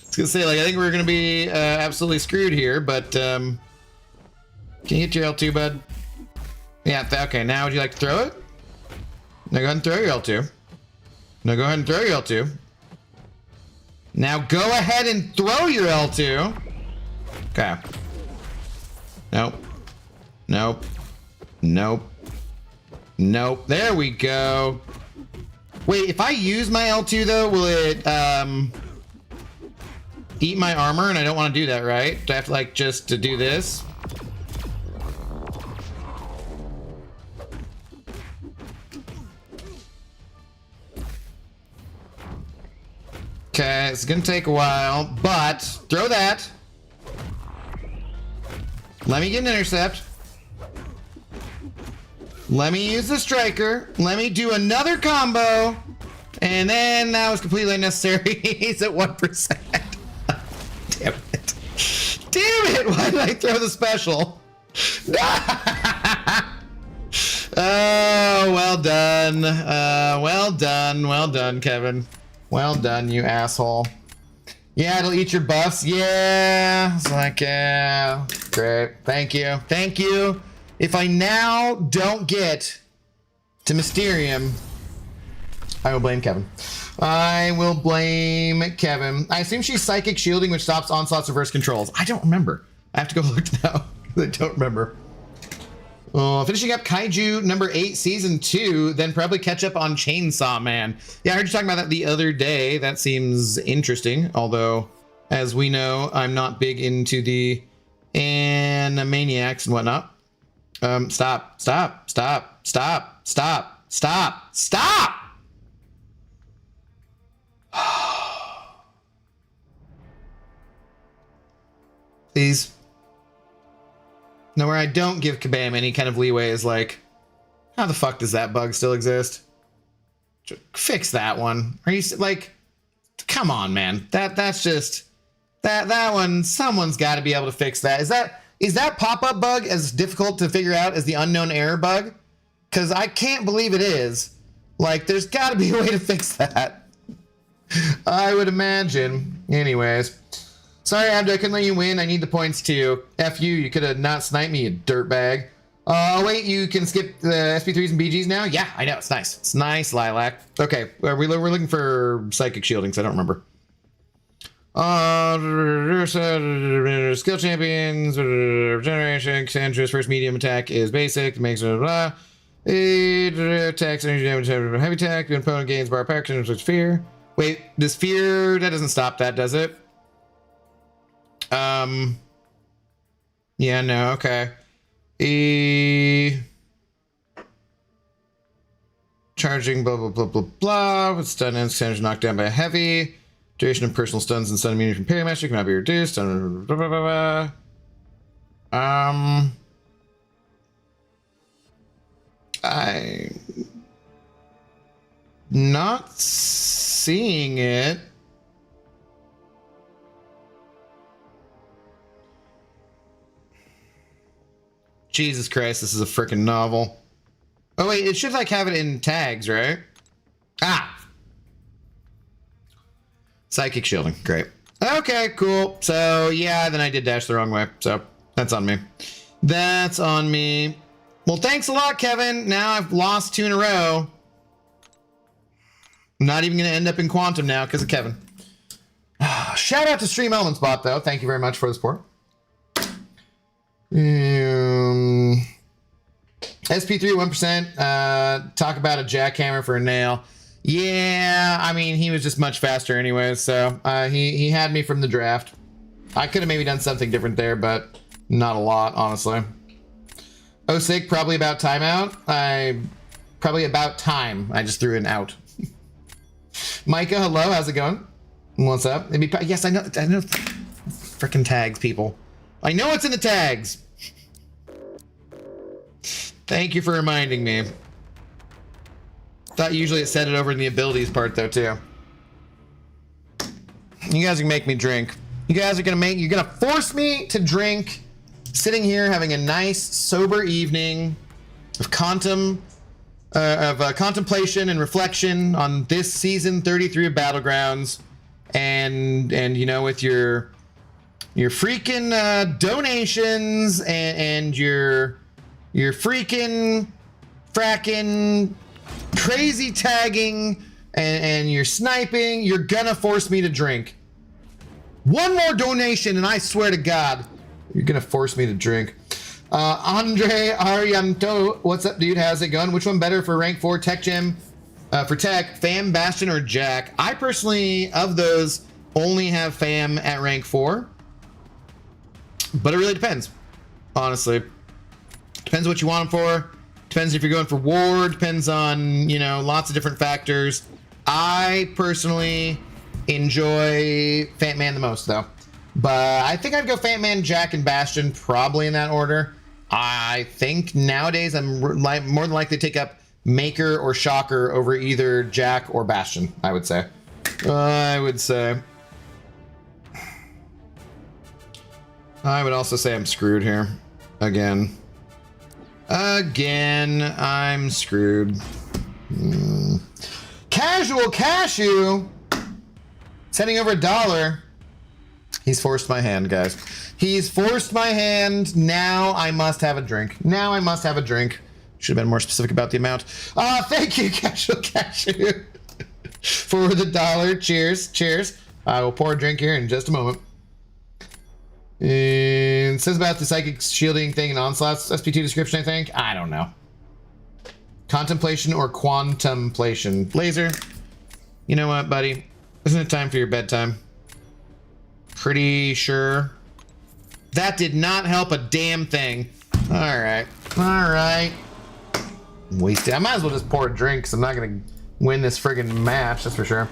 was gonna say, like, I think we're gonna be absolutely screwed here, but, can you hit your L2, bud? Yeah, okay, now would you like to throw it? Now go ahead and throw your L2. Now go ahead and throw your L2. Now go ahead and throw your L2. Okay. Nope. Nope. Nope. Nope. There we go. Wait, if I use my L2 though, will it eat my armor? And I don't want to do that, right? Do I have to like just to do this? Okay, it's gonna take a while, but throw that. Let me get an intercept. Let me use the striker. Let me do another combo. And then that was completely unnecessary. He's at 1%. Damn it. Damn it! Why did I throw the special? Oh, well done. Well done. Well done, Kevin. Well done, you asshole. Yeah, it'll eat your buffs. Yeah. It's like, yeah. Great. Thank you. Thank you. If I now don't get to Mysterium, I will blame Kevin. I will blame Kevin. I assume she's psychic shielding, which stops Onslaught's reverse controls. I don't remember. I have to go look now. I don't remember. Finishing up Kaiju number 8, season 2, then probably catch up on Chainsaw Man. Yeah, I heard you talking about that the other day. That seems interesting. Although, as we know, I'm not big into the Animaniacs and whatnot. Stop. Please. Now, where I don't give Kabam any kind of leeway is like, how the fuck does that bug still exist? Fix that one. Are you like, come on, man. That's just that one. Someone's got to be able to fix that. Is that pop-up bug as difficult to figure out as the unknown error bug? Because I can't believe it is. Like, there's got to be a way to fix that. I would imagine. Anyways. Sorry, Abdo, I couldn't let you win. I need the points too. F you, you could have not sniped me, you dirtbag. Oh, wait, you can skip the SP3s and BGs now? Yeah, I know, it's nice. It's nice, Lilac. Okay, we're looking for psychic shielding, so I don't remember. Skill champions, regeneration, Sandra's first medium attack is basic, makes it blah. Attacks, energy damage, heavy attack, the opponent gains bar power, which fear. Wait, does fear, that doesn't stop that, does it? Yeah, no, okay. Charging, blah, blah, blah, blah, blah. With stun and percentage knocked down by a heavy. Duration of personal stuns and stun immunity from Parrymaster cannot be reduced. Blah, blah, blah, blah. I'm not seeing it. Jesus Christ, this is a freaking novel. Oh wait, it should like have it in tags, right? Ah! Psychic shielding, great. Okay, cool. So yeah, then I did dash the wrong way. So that's on me. That's on me. Well, thanks a lot, Kevin. Now I've lost 2 in a row. I'm not even gonna end up in Quantum now because of Kevin. Shout out to Stream Elements Bot though. Thank you very much for the support. SP3 1%. Talk about a jackhammer for a nail. Yeah, I mean he was just much faster anyways, so he had me from the draft. I could have maybe done something different there, but not a lot, honestly. Osig, probably about timeout. Probably about time. I just threw an out. Micah, hello, how's it going? What's up? Yes, I know. Freaking tags, people. I know it's in the tags. Thank you for reminding me. Thought usually it said it over in the abilities part though too. You guys can make me drink. You're gonna force me to drink, sitting here having a nice sober evening of Quantum contemplation and reflection on this season 33 of Battlegrounds, and you know, with your freaking donations and your freaking fracking crazy tagging and your sniping, you're gonna force me to drink. One more donation and I swear to God, you're gonna force me to drink. Andre Arianto, what's up, dude? How's it going? Which one better for rank 4 tech gem? For tech, Fam, Bastion, or Jack? I personally, of those, only have Fam at rank 4. But it really depends, honestly. Depends what you want them for. Depends if you're going for war. Depends on, you know, lots of different factors. I personally enjoy Fat Man the most, though. But I think I'd go Fat Man, Jack, and Bastion, probably in that order. I think nowadays I'm more than likely to take up Maker or Shocker over either Jack or Bastion, I would say. I would also say I'm screwed here. Again, I'm screwed. Casual Cashew sending over $1. He's forced my hand, guys. He's forced my hand. Now I must have a drink. Should have been more specific about the amount. Thank you, Casual Cashew, for the $1. Cheers. I will pour a drink here in just a moment. And it says about the psychic shielding thing in Onslaught's SP2 description, I think. I don't know. Contemplation or quantumplation. Laser, you know what, buddy? Isn't it time for your bedtime? Pretty sure. That did not help a damn thing. All right. Wasted. I might as well just pour a drink because I'm not going to win this friggin' match, that's for sure.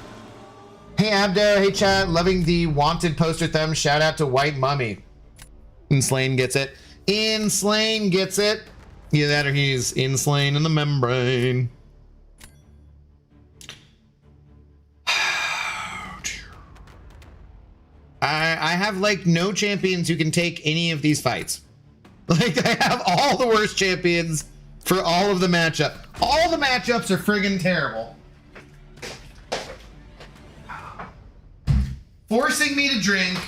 Hey, Abdo. Hey, chat. Loving the wanted poster thumb. Shout out to White Mummy. Inslane gets it. Either that or he's Inslane in the membrane. I have like no champions who can take any of these fights. Like, I have all the worst champions for all of the matchup. All the matchups are friggin' terrible. Forcing me to drink.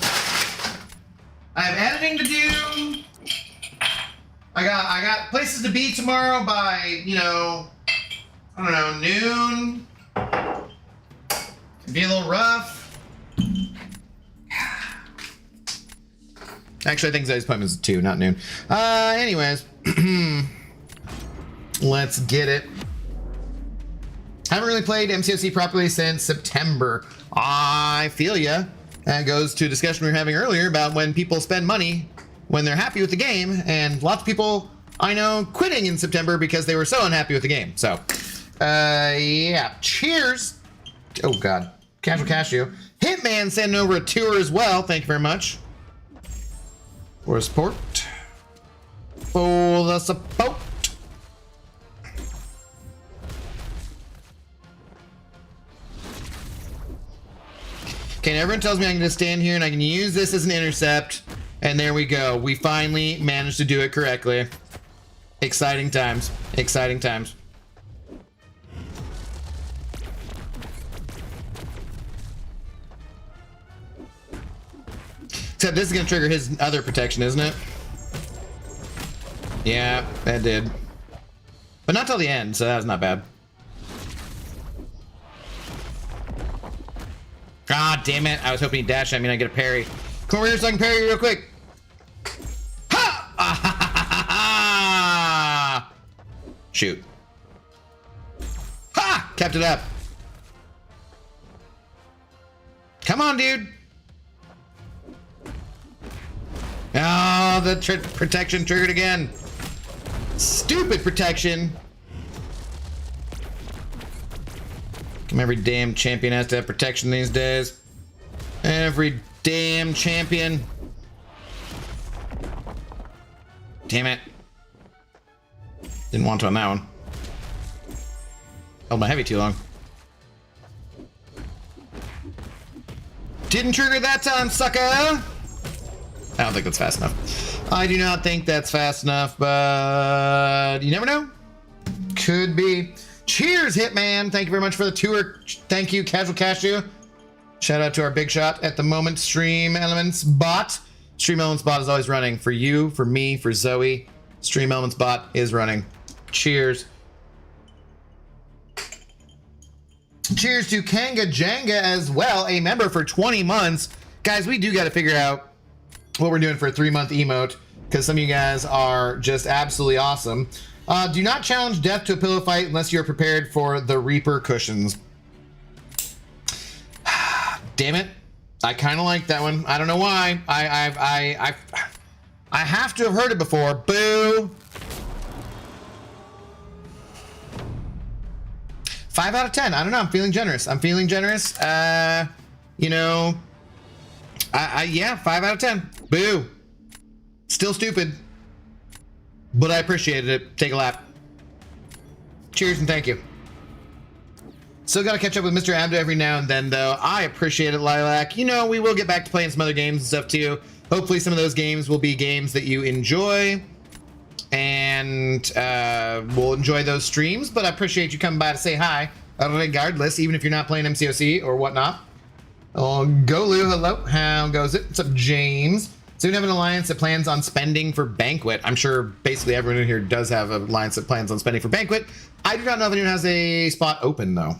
I have editing to do. I got places to be tomorrow by, you know, I don't know, noon. It'd be a little rough. Actually, I think Zay's appointment is 2, not noon. Anyways. Let's get it. I haven't really played MCOC properly since September. I feel ya. That goes to a discussion we were having earlier about when people spend money when they're happy with the game, and lots of people I know quitting in September because they were so unhappy with the game. So, yeah. Cheers. Oh, God. Casual Cashew. Hitman sending over a tour as well. Thank you very much. For support. For the support. Okay, and everyone tells me I can just stand here and I can use this as an intercept. And there we go. We finally managed to do it correctly. Exciting times. Exciting times. Except this is going to trigger his other protection, isn't it? Yeah, that did. But not till the end, so that was not bad. God damn it. I was hoping he'd dash at me and I'd get a parry. Come over here so I can parry you real quick. Ha! Ah, ha, ha, ha, ha. Shoot. Ha! Kept it up. Come on, dude. Oh, the protection triggered again. Stupid protection. Come, every damn champion has to have protection these days. Every damn champion. Damn it. Didn't want to on that one. Held my heavy too long. Didn't trigger that time, sucker! I don't think that's fast enough. I do not think that's fast enough, but you never know. Could be. Cheers, Hitman. Thank you very much for the tour. Thank you, Casual Cashew. Shout out to our big shot at the moment, Stream Elements Bot. Stream Elements Bot is always running for you, for me, for Zoe. Stream Elements Bot is running. Cheers. Cheers to Kanga Janga as well, a member for 20 months. Guys, we do got to figure out what we're doing for a 3-month emote, because some of you guys are just absolutely awesome. Do not challenge death to a pillow fight unless you're prepared for the repercussions. Damn it. I kind of like that one. I don't know why. I have to have heard it before. Boo. 5 out of 10. I don't know. I'm feeling generous. I'm feeling generous. You know, yeah, 5 out of 10. Boo. Still stupid. But I appreciated it. Take a lap. Cheers and thank you. Still got to catch up with Mr. Abdo every now and then, though. I appreciate it, Lilac. You know, we will get back to playing some other games and stuff, too. Hopefully some of those games will be games that you enjoy. And we'll enjoy those streams. But I appreciate you coming by to say hi. Regardless, even if you're not playing MCOC or whatnot. Oh, Golu, hello. How goes it? What's up, James? Soon have an alliance that plans on spending for Banquet. I'm sure basically everyone in here does have an alliance that plans on spending for Banquet. I do not know if anyone has a spot open, though.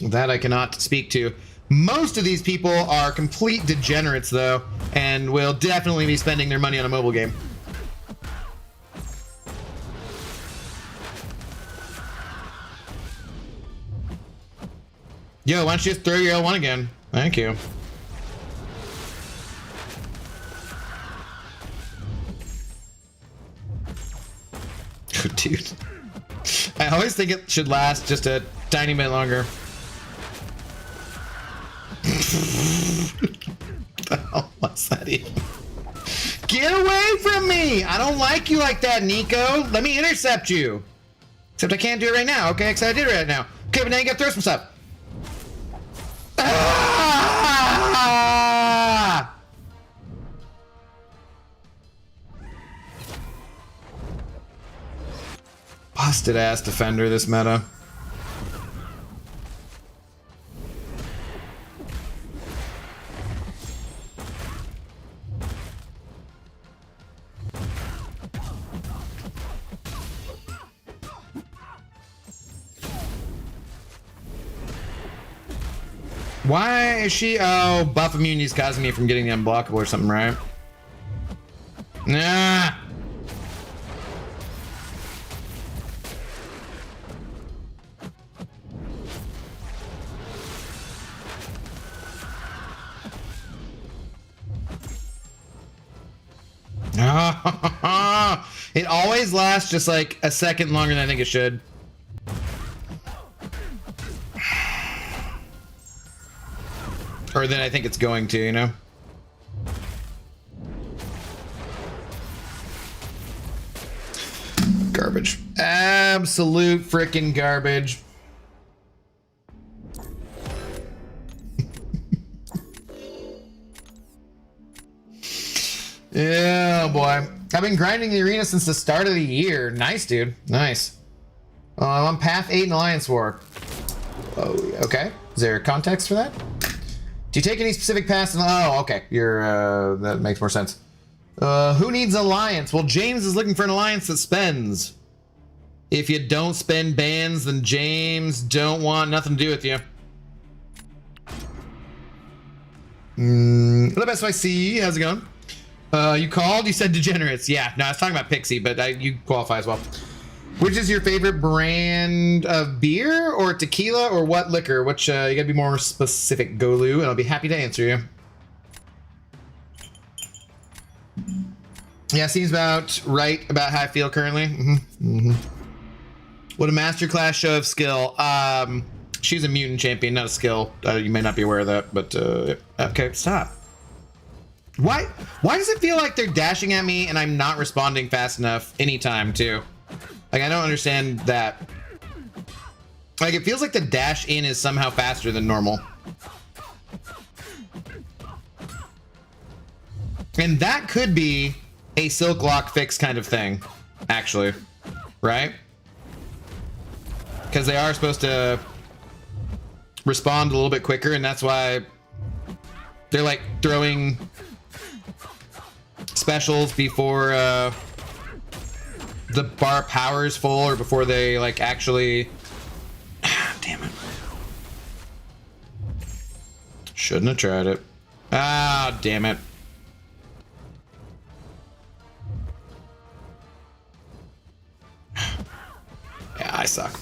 That I cannot speak to. Most of these people are complete degenerates, though, and will definitely be spending their money on a mobile game. Yo, why don't you just throw your L1 again? Thank you. Dude, I always think it should last just a tiny bit longer. What the hell was that even? Get away from me! I don't like you like that, Nico. Let me intercept you. Except I can't do it right now. Okay, except I did it right now. Okay, but now you gotta throw some stuff. Ah! Busted ass defender, this meta. Why is she? Oh, buff immunity's causing me from getting the unblockable or something, right? Nah. It always lasts just like a second longer than I think it should. Or than I think it's going to, you know? Garbage. Absolute freaking garbage. Yeah, boy. I've been grinding the arena since the start of the year. Nice, dude. Nice. I'm on path 8 in Alliance War. Oh, okay. Is there context for that? Do you take any specific paths? Oh, okay. You're, that makes more sense. Who needs alliance? Well, James is looking for an alliance that spends. If you don't spend bans, then James don't want nothing to do with you. Hello, best YC. How's it going? You called? You said degenerates. Yeah, no, I was talking about Pixie, but you qualify as well. Which is your favorite brand of beer or tequila or what liquor? Which, you gotta be more specific, Golu, and I'll be happy to answer you. Yeah, seems about right about how I feel currently. What a masterclass show of skill. She's a mutant champion, not a skill. You may not be aware of that, but okay, stop. Why does it feel like they're dashing at me and I'm not responding fast enough anytime too? Like, I don't understand that. Like, it feels like the dash in is somehow faster than normal. And that could be a Silk Lock fix kind of thing, actually. Right? because they are supposed to respond a little bit quicker, and that's why they're like throwing specials before the bar power is full, or before they like actually. Damn it! Shouldn't have tried it. Ah, damn it! Yeah, I suck.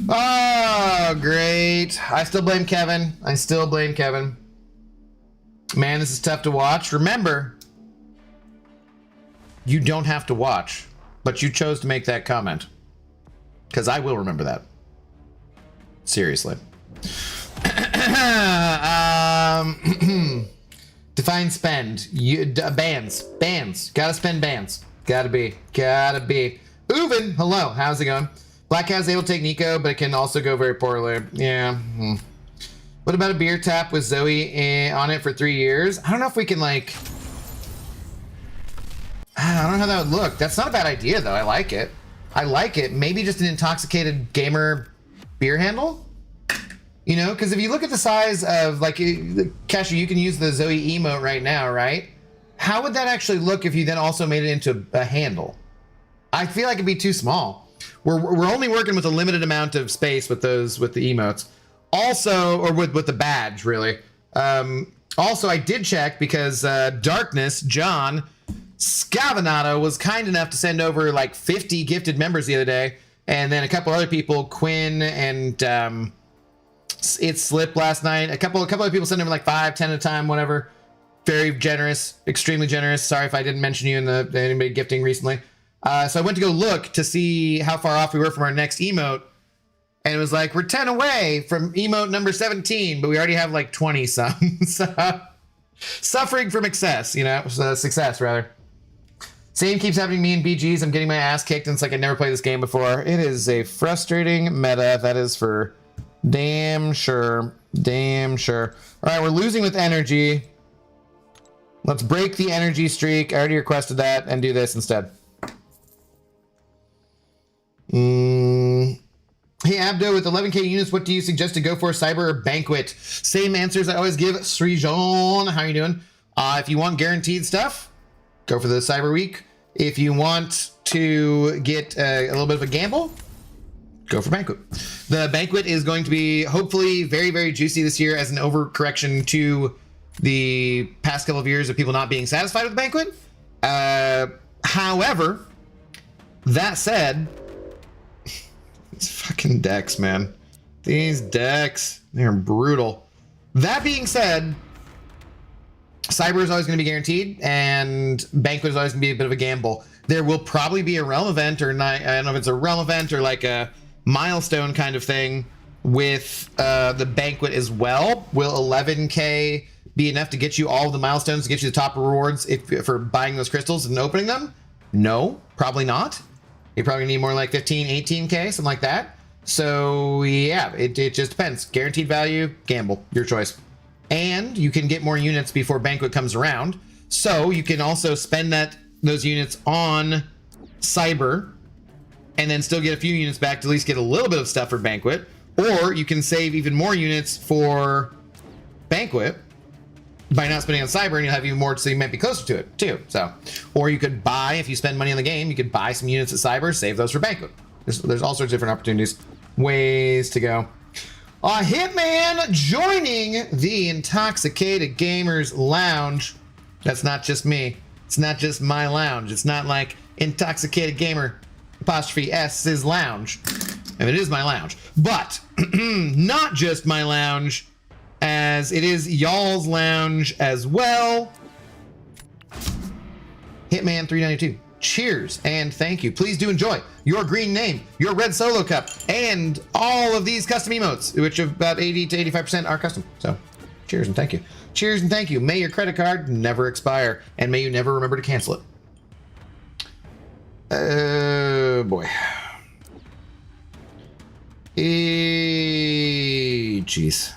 Oh, great. I still blame Kevin. I still blame Kevin. Man, this is tough to watch. Remember, you don't have to watch, but you chose to make that comment. Because I will remember that. Seriously. Define spend. Bands. Gotta spend bands. Gotta be. Uven, hello. How's it going? Black Cat's able to take Nico, but it can also go very poorly. Yeah. What about a beer tap with Zoe on it for 3 years? I don't know if we can, like... I don't know how that would look. That's not a bad idea, though. I like it. Maybe just an intoxicated gamer beer handle? You know, because if you look at the size of, like, Cashew, you can use the Zoe emote right now, right? How would that actually look if you then also made it into a handle? I feel like it'd be too small. We're only working with a limited amount of space with the emotes. Also, or with the badge, really. Also, I did check because Darkness, John, Scavanato was kind enough to send over like 50 gifted members the other day. And then a couple other people, Quinn and it slipped last night. A couple other people sent over like 5, 10 at a time, whatever. Very generous, extremely generous. Sorry if I didn't mention you in anybody gifting recently. So I went to go look to see how far off we were from our next emote. And it was like, we're 10 away from emote number 17, but we already have like 20 some. So, suffering from excess, you know, success rather. Same keeps happening to me in BGs. I'm getting my ass kicked, and it's like I never played this game before. It is a frustrating meta, that is for damn sure. Damn sure. All right, we're losing with energy. Let's break the energy streak. I already requested that and do this instead. Hey Abdo, with 11k units, what do you suggest to go for, Cyber or Banquet? Same answers I always give. Srijan, how are you doing? If you want guaranteed stuff, go for the Cyber Week. If you want to get a little bit of a gamble, go for Banquet. The Banquet is going to be hopefully very, very juicy this year as an overcorrection to the past couple of years of people not being satisfied with the Banquet. However, that said, these fucking decks, man. These decks, they're brutal. That being said, Cyber is always going to be guaranteed, and Banquet is always going to be a bit of a gamble. There will probably be a realm event, or not, I don't know if it's a realm event or like a milestone kind of thing with the Banquet as well. Will 11k be enough to get you all of the milestones, to get you the top rewards for buying those crystals and opening them? No, probably not. You probably need more like 15, 18k, something like that. So yeah, it just depends. Guaranteed value, gamble, your choice. And you can get more units before Banquet comes around. So you can also spend those units on Cyber and then still get a few units back to at least get a little bit of stuff for Banquet. Or you can save even more units for Banquet by not spending on Cyber, and you'll have even more, so you might be closer to it too. So, or you could buy, if you spend money on the game, you could buy some units at Cyber, save those for Banquet. There's all sorts of different opportunities, ways to go. Hitman joining the Intoxicated Gamers Lounge. That's not just me. It's not just my lounge. It's not like Intoxicated Gamer ''S's lounge. And it is my lounge, but not just my lounge, as it is y'all's lounge as well. Hitman 392. Cheers and thank you. Please do enjoy your green name, your red solo cup, and all of these custom emotes, which about 80 to 85% are custom. So cheers and thank you. Cheers and thank you. May your credit card never expire, and may you never remember to cancel it. Oh boy. Jeez.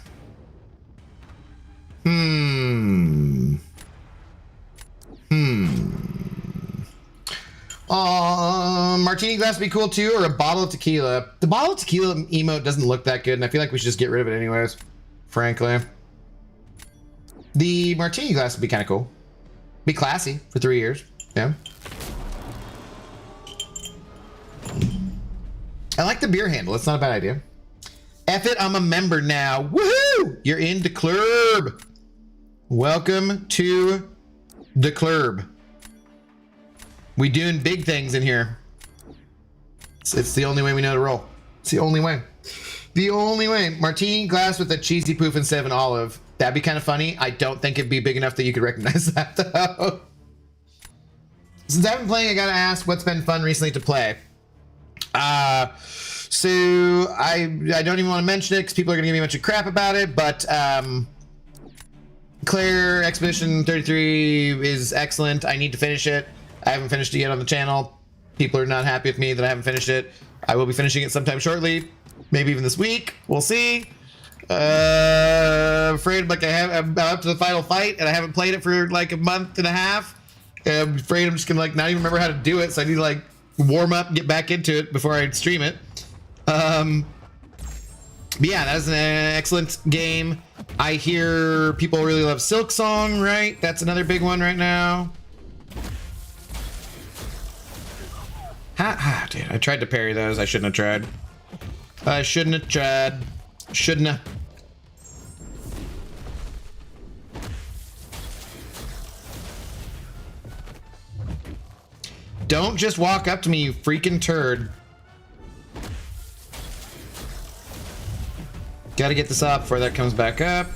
Martini glass would be cool too, or a bottle of tequila. The bottle of tequila emote doesn't look that good, and I feel like we should just get rid of it anyways, frankly. The martini glass would be kind of cool. Be classy for 3 years. Yeah. I like the beer handle. It's not a bad idea. F it, I'm a member now. Woohoo! You're in the club. Welcome to the club. We doing big things in here. It's the only way we know to roll. It's the only way. The only way. Martini glass with a cheesy poof instead of an olive. That'd be kind of funny. I don't think it'd be big enough that you could recognize that, though. Since I've been playing, I gotta ask what's been fun recently to play. So I don't even want to mention it because people are gonna give me a bunch of crap about it, but Claire Expedition 33 is excellent. I need to finish it. I haven't finished it yet on the channel. People are not happy with me that I haven't finished it. I will be finishing it sometime shortly, maybe even this week. We'll see. Afraid like I'm up to the final fight and I haven't played it for like a month and a half. I'm afraid I'm just gonna like not even remember how to do it, so I need to like warm up and get back into it before I stream it. But yeah, that was an excellent game. I hear people really love Silk Song, right? That's another big one right now. Dude, I tried to parry those. I shouldn't have tried. I shouldn't have tried. Shouldn't have. Don't just walk up to me, you freaking turd. Gotta get this off before that comes back up.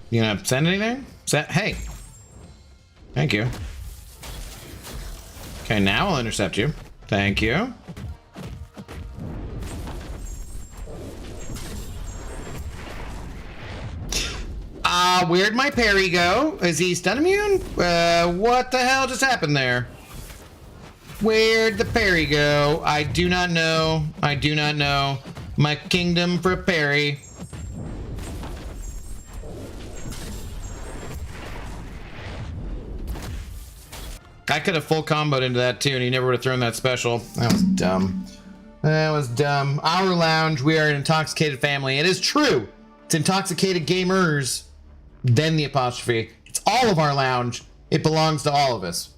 You gonna send anything? Hey. Thank you. Okay, now I'll intercept you. Thank you. Where'd my parry go? Is he stun immune? What the hell just happened there? Where'd the parry go? I do not know. I do not know. My kingdom for a parry. I could have full comboed into that too, and he never would have thrown that special. That was dumb. That was dumb. Our lounge, we are an intoxicated family. It is true. It's intoxicated gamers. Then the apostrophe. It's all of our lounge. It belongs to all of us.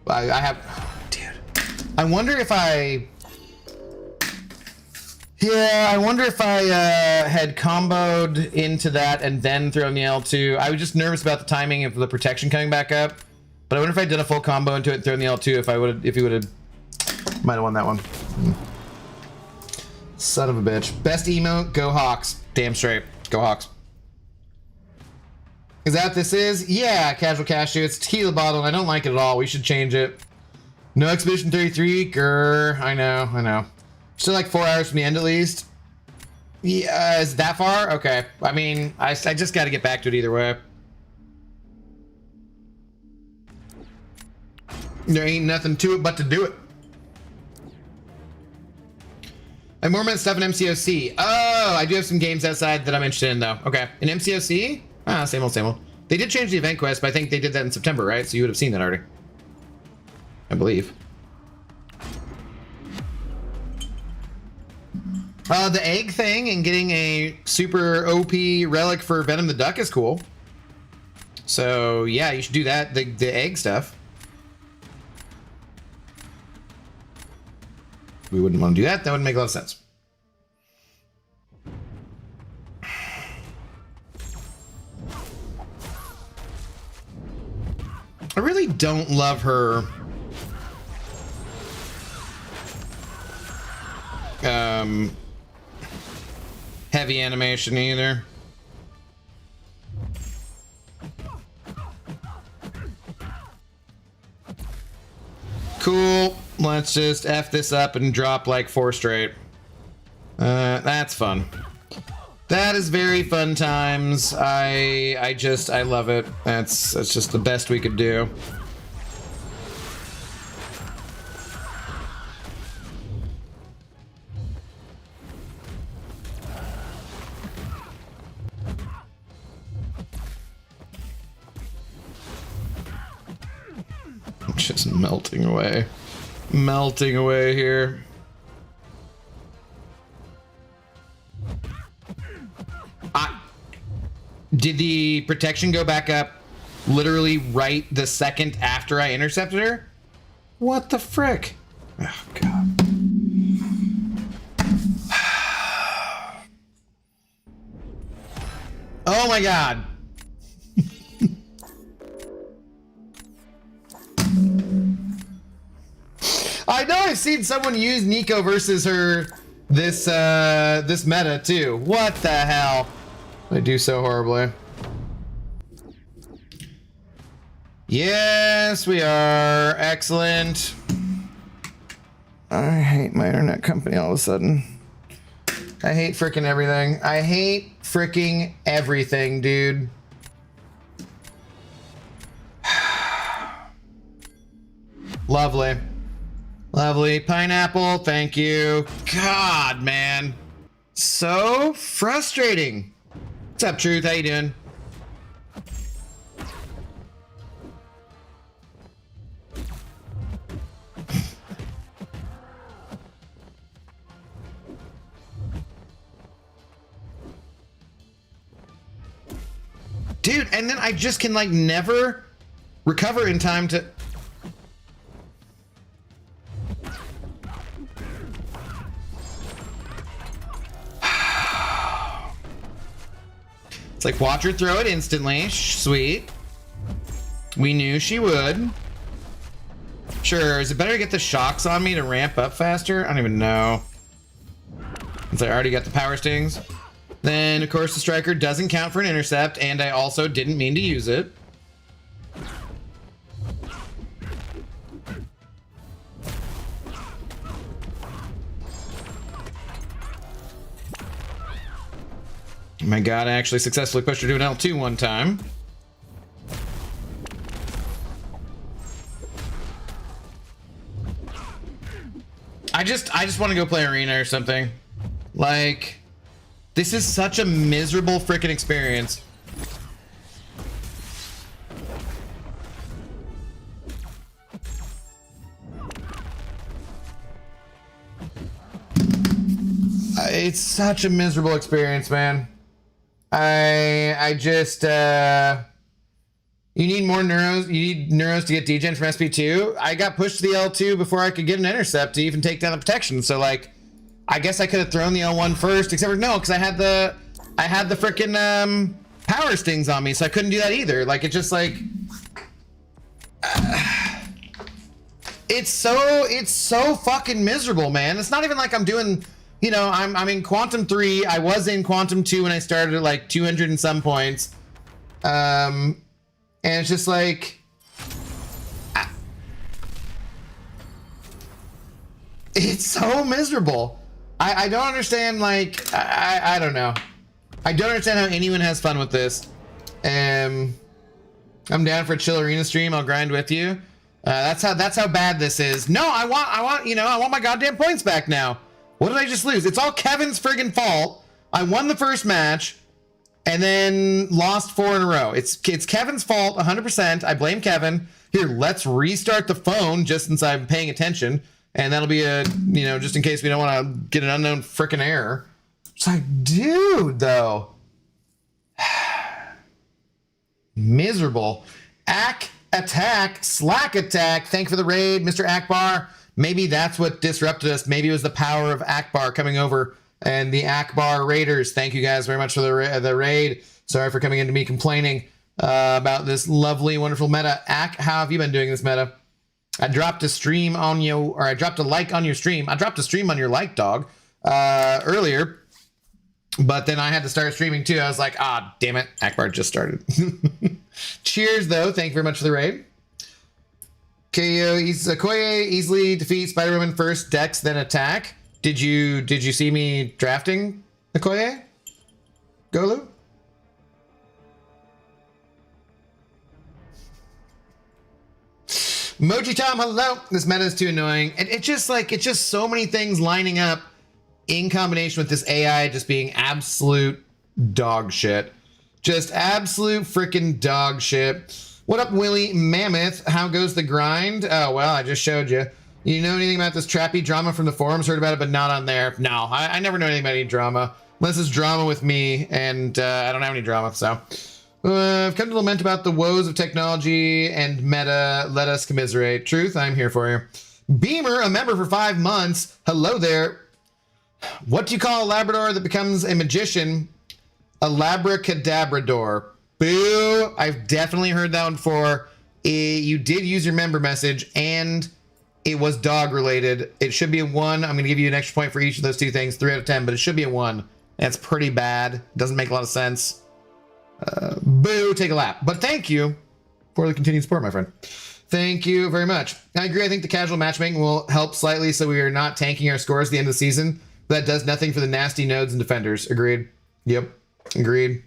I have... Oh, dude. I wonder if I... Yeah, I wonder if I had comboed into that and then thrown the L2. I was just nervous about the timing of the protection coming back up. But I wonder if I did a full combo into it and thrown the L2 if he would have... Might have won that one. Son of a bitch. Best emote, go Hawks. Damn straight. Go Hawks. Is that what this is? Yeah, Casual Cashew. It's a tequila bottle, and I don't like it at all. We should change it. No Expedition 33. Grr. I know, I know. Still like 4 hours from the end at least. Yeah, is it that far? Okay. I mean, I just got to get back to it either way. There ain't nothing to it but to do it. I'm more about stuff in MCOC. Oh, I do have some games outside that I'm interested in, though. Okay. In MCOC? Ah, same old, same old. They did change the event quest, but I think they did that in September, right? So you would have seen that already. I believe. The egg thing and getting a super OP relic for Venom the Duck is cool. So, yeah, you should do that. The egg stuff. We wouldn't want to do that. That would make a lot of sense. I really don't love her heavy animation either. Cool. Let's just F this up and drop like 4 straight. That's fun. That is very fun times. I love it. That's just the best we could do. Just melting away. Melting away here. Did the protection go back up literally right the second after I intercepted her? What the frick? Oh, God. Oh, my God. I know I've seen someone use Nico versus her this meta too. What the hell? I do so horribly. Yes, we are. Excellent. I hate my internet company all of a sudden. I hate freaking everything. I hate freaking everything, dude. Lovely. Lovely. Pineapple, thank you. God, man. So frustrating. What's up, Truth? How you doing? Dude, and then I just can like never recover in time to... It's like, watch her throw it instantly. Sweet. We knew she would. Sure, is it better to get the shocks on me to ramp up faster? I don't even know. Since I already got the power stings. Then, of course, the striker doesn't count for an intercept, and I also didn't mean to use it. My God, I actually successfully pushed her to an L2 one time. I just want to go play arena or something. Like, this is such a miserable freaking experience. It's such a miserable experience, man. I just, you need more neuros. You need neuros to get degen from SP2. I got pushed to the L2 before I could get an intercept to even take down the protection. So like, I guess I could have thrown the L1 first, except for no, because I had the freaking power stings on me, so I couldn't do that either. Like, it's just like, it's so fucking miserable, man. It's not even like I'm doing. You know, I'm in Quantum 3. I was in Quantum 2 when I started at like 200 and some points. And it's just like... it's so miserable. I don't understand, like... I don't know. I don't understand how anyone has fun with this. I'm down for a chill arena stream. I'll grind with you. That's how bad this is. No, I want my goddamn points back now. What did I just lose? It's all Kevin's friggin' fault. I won the first match and then lost 4 in a row. It's Kevin's fault 100%. I blame Kevin. Here, let's restart the phone just since I'm paying attention. And that'll be just in case we don't want to get an unknown frickin' error. It's like, dude, though. Miserable. Attack, Slack Attack. Thank you for the raid, Mr. Akbar. Maybe that's what disrupted us. Maybe it was the power of Akbar coming over and the Akbar Raiders. Thank you guys very much for the raid. Sorry for coming into me complaining about this lovely, wonderful meta. How have you been doing this meta? I dropped a stream on you, or I dropped a like on your stream. I dropped a stream on your like, dog, earlier. But then I had to start streaming too. I was like, damn it. Akbar just started. Cheers, though. Thank you very much for the raid. KO, Okoye easily defeats Spider-Woman first, Dex, then attack. Did you see me drafting Okoye? Golu? Moji Tom, hello. This meta is too annoying. And it's just so many things lining up in combination with this AI just being absolute dog shit. Just absolute freaking dog shit. What up, Willie Mammoth? How goes the grind? Oh, well, I just showed you. You know anything about this trappy drama from the forums? Heard about it, but not on there. No, I never know anything about any drama. Unless it's drama with me, and I don't have any drama, so. I've come to lament about the woes of technology and meta. Let us commiserate. Truth, I'm here for you. Beamer, a member for 5 months. Hello there. What do you call a Labrador that becomes a magician? A Labracadabrador. Boo! I've definitely heard that one before. You did use your member message, and it was dog related. It should be a 1. I'm going to give you an extra point for each of those 2 things. 3 out of 10, but it should be a 1. That's pretty bad. Doesn't make a lot of sense. Boo, take a lap. But thank you for the continued support, my friend. Thank you very much. I agree. I think the casual matchmaking will help slightly so we are not tanking our scores at the end of the season. That does nothing for the nasty nodes and defenders. Agreed. Yep. Agreed.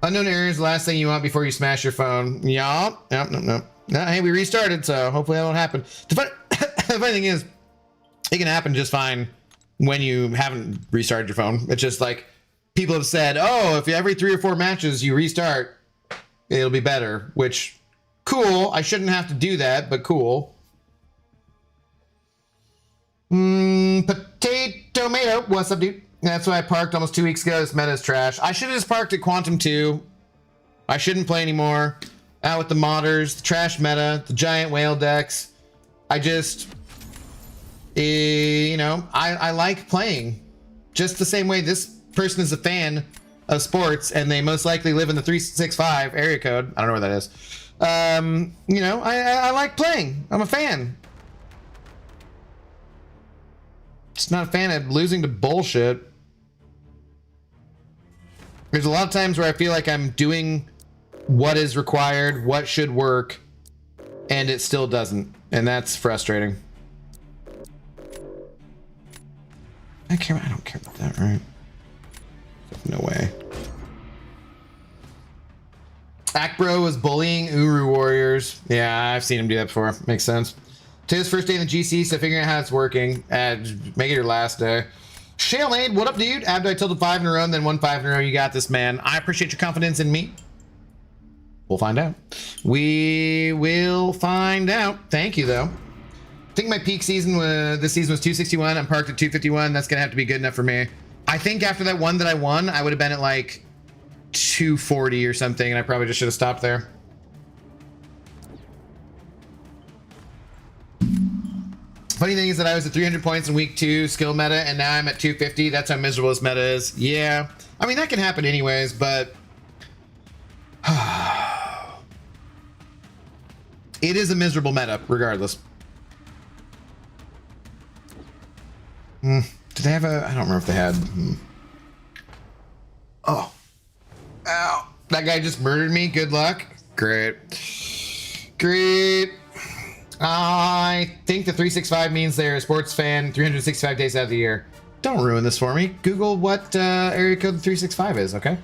Unknown areas, the last thing you want before you smash your phone. Yeah. No. Hey, we restarted, so hopefully that won't happen. The funny thing is, it can happen just fine when you haven't restarted your phone. It's just like, people have said, oh, if every 3 or 4 matches you restart, it'll be better, which, cool. I shouldn't have to do that, but cool. Potato Mato, what's up, dude? That's why I parked almost 2 weeks ago. This meta is trash. I should have just parked at Quantum 2. I shouldn't play anymore. Out with the modders, the trash meta, the giant whale decks. I just, I like playing. Just the same way this person is a fan of sports, and they most likely live in the 365 area code. I don't know where that is. I like playing. I'm a fan. Just not a fan of losing to bullshit. There's a lot of times where I feel like I'm doing what is required, what should work, and it still doesn't. And that's frustrating. I don't care about that, right? No way. Akbro was bullying Uru Warriors. Yeah, I've seen him do that before. Makes sense. Today's first day in the GC, so figuring out how it's working. Make it your last day. Shalemade, what up, dude? Abdo, I tilted 5 in a row and then 1 5 in a row. You got this, man. I appreciate your confidence in me. We'll find out. We will find out. Thank you, though. I think my peak season this season was 261. I'm parked at 251. That's going to have to be good enough for me. I think after that one that I won, I would have been at like 240 or something, and I probably just should have stopped there. Funny thing is that I was at 300 points in week 2 skill meta, and now I'm at 250. That's how miserable this meta is. Yeah, I mean that can happen anyways, but it is a miserable meta regardless. Did they have a? I don't remember if they had. Oh, ow! That guy just murdered me. Good luck. Great. I think the 365 means they're a sports fan 365 days out of the year. Don't ruin this for me. Google what area code the 365 is, okay?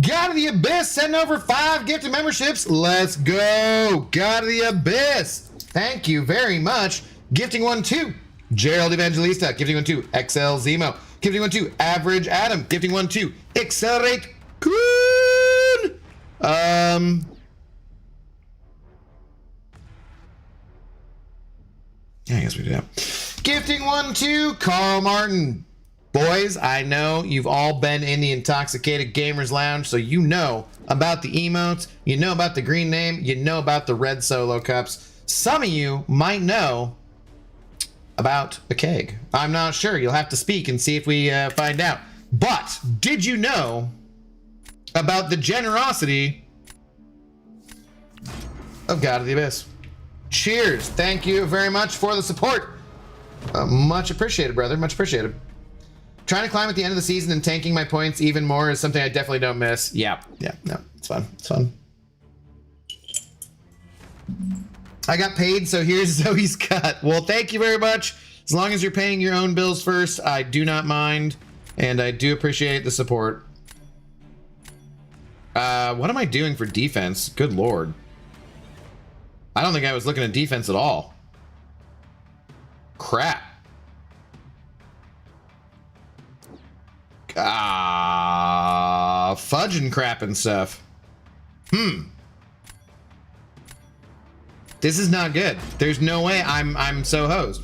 God of the Abyss, send over 5 gifted memberships. Let's go. God of the Abyss. Thank you very much. Gifting 1 to Gerald Evangelista. Gifting 1 to XL Zemo. Gifting 1 to Average Adam. Gifting 1 to Accelerate Coon. Yeah, I guess we do that. Gifting 1 to Carl Martin. Boys, I know you've all been in the Intoxicated Gamers Lounge, so you know about the emotes, you know about the green name, you know about the red solo cups. Some of you might know about a keg. I'm not sure. You'll have to speak and see if we find out. But did you know about the generosity of God of the Abyss? Cheers. Thank you very much for the support. Much appreciated, brother. Much appreciated. Trying to climb at the end of the season and tanking my points even more is something I definitely don't miss. Yeah, no, it's fun. It's fun. I got paid, so here's Zoe's cut. Well, thank you very much. As long as you're paying your own bills first, I do not mind, and I do appreciate the support. What am I doing for defense? Good lord. I don't think I was looking at defense at all. Crap. Fudge and crap and stuff. This is not good. There's no way I'm so hosed.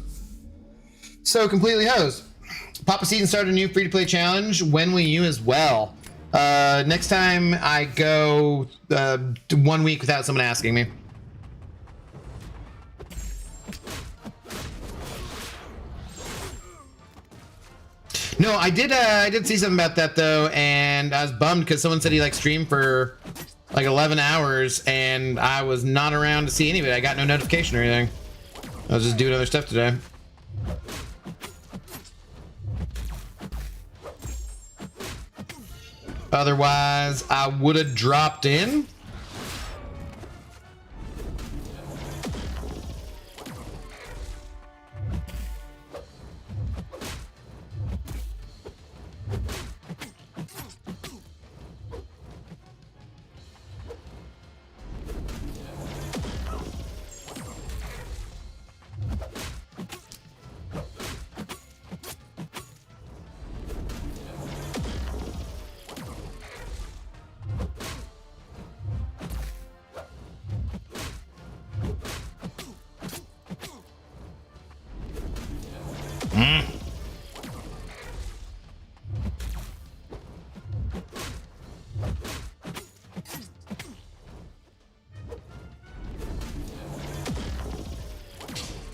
So completely hosed. Papa Seaton started a new free-to-play challenge. When will you as well? Next time I go 1 week without someone asking me. No, I did see something about that though, and I was bummed because someone said he like streamed for like 11 hours and I was not around to see any of it. I got no notification or anything. I was just doing other stuff today. Otherwise, I would have dropped in.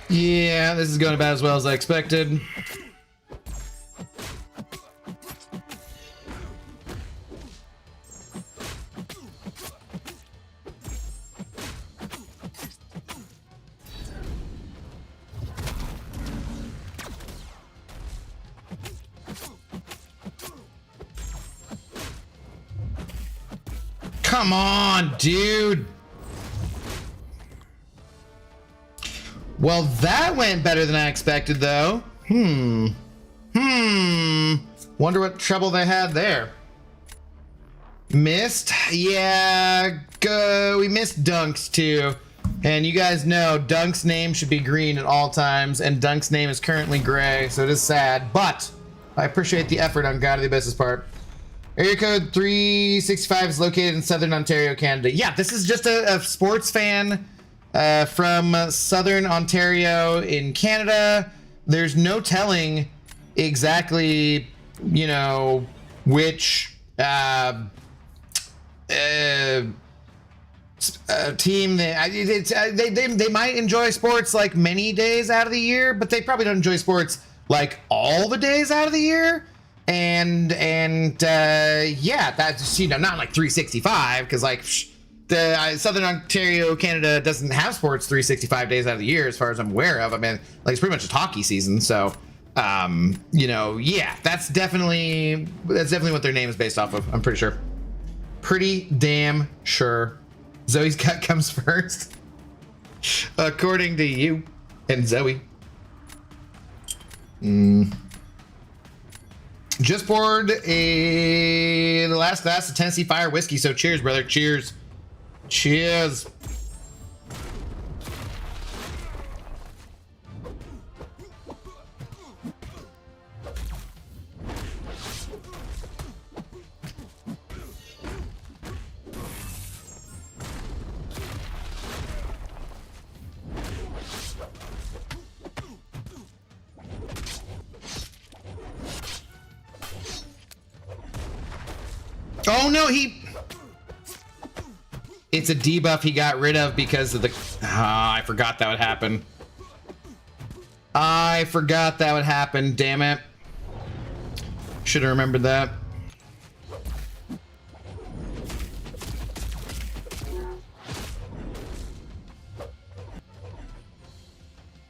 Yeah, this is going about as well as I expected. Come on, dude. Well, that went better than I expected, though. Wonder what trouble they had there. Missed? Yeah, we missed Dunk's, too. And you guys know Dunk's name should be green at all times, and Dunk's name is currently gray, so it is sad. But I appreciate the effort on God of the Abyss's part. Area code 365 is located in Southern Ontario, Canada. Yeah, this is just a sports fan from Southern Ontario in Canada. There's no telling exactly, you know, which team they might enjoy sports like many days out of the year, but they probably don't enjoy sports like all the days out of the year. And yeah, that's, you know, not like 365, because like the Southern Ontario, Canada doesn't have sports 365 days out of the year, as far as I'm aware of. I mean, like, it's pretty much just hockey season. So, you know, yeah, that's definitely what their name is based off of. I'm pretty sure. Pretty damn sure. Zoe's cut comes first, according to you and Zoe. Just poured the last glass of Tennessee Fire whiskey, so cheers, brother. Cheers. Cheers. Oh no, it's a debuff he got rid of because of the, I forgot that would happen. I forgot that would happen, damn it. Should have remembered that.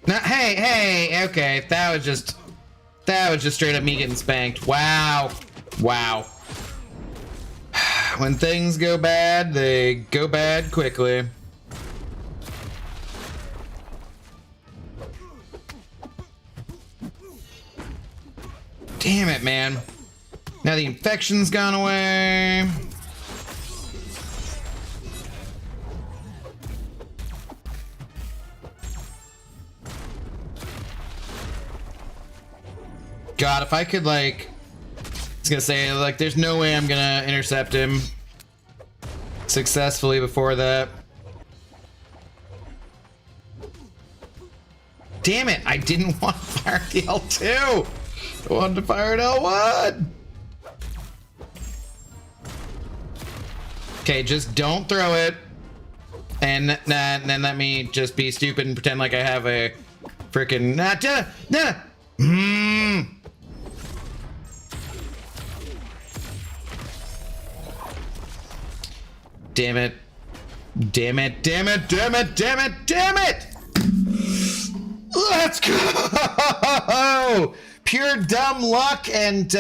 Now, hey, okay, that was just straight up me getting spanked. Wow. When things go bad, they go bad quickly. Damn it, man. Now the infection's gone away. God, if I could, like, I was gonna say, like, there's no way I'm gonna intercept him successfully before that. Damn it, I didn't want to fire at the L2. I wanted to fire at L1. Okay, just don't throw it. And then let me just be stupid and pretend like I have a freaking Damn it. Damn it, damn it, damn it, damn it, damn it! Let's go! Pure dumb luck and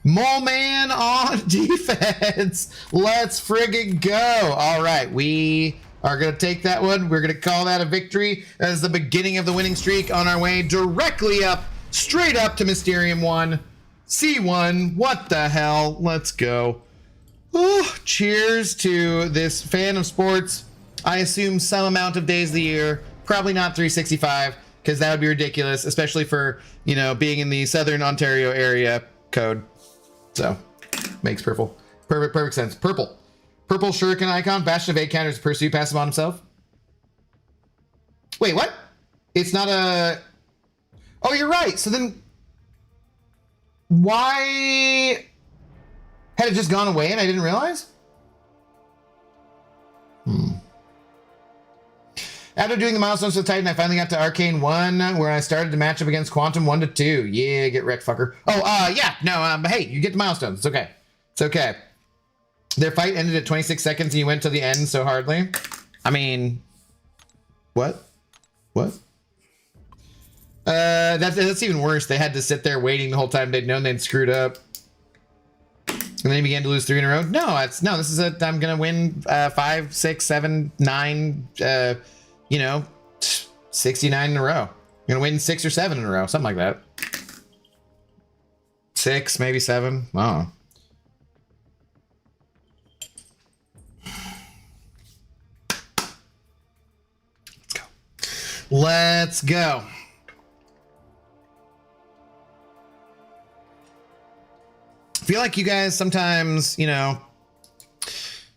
Mole Man on defense. Let's friggin' go. All right, we are going to take that one. We're going to call that a victory as the beginning of the winning streak on our way directly up, straight up to Mysterium 1. C1, what the hell? Let's go. Oh, cheers to this fan of sports. I assume some amount of days of the year, probably not 365, because that would be ridiculous, especially for, you know, being in the Southern Ontario area code. So, makes perfect sense. Purple shuriken icon, Bastion of 8 counters Pursuit passive on himself. Wait, what? It's not a... Oh, you're right. So then, why... Had it just gone away and I didn't realize? After doing the milestones for the Titan, I finally got to Arcane 1, where I started to match up against Quantum 1 to 2. Yeah, get wrecked, fucker. Oh, yeah, no, but hey, you get the milestones. It's okay. It's okay. Their fight ended at 26 seconds and you went to the end so hardly. I mean, what? That's even worse. They had to sit there waiting the whole time. They'd known they'd screwed up. And then he began to lose 3 in a row. This is I'm going to win 5, 6, 7, 9, 69 in a row. I'm going to win 6 or 7 in a row. Something like that. 6, maybe 7. Oh. Let's go. I feel like you guys sometimes, you know,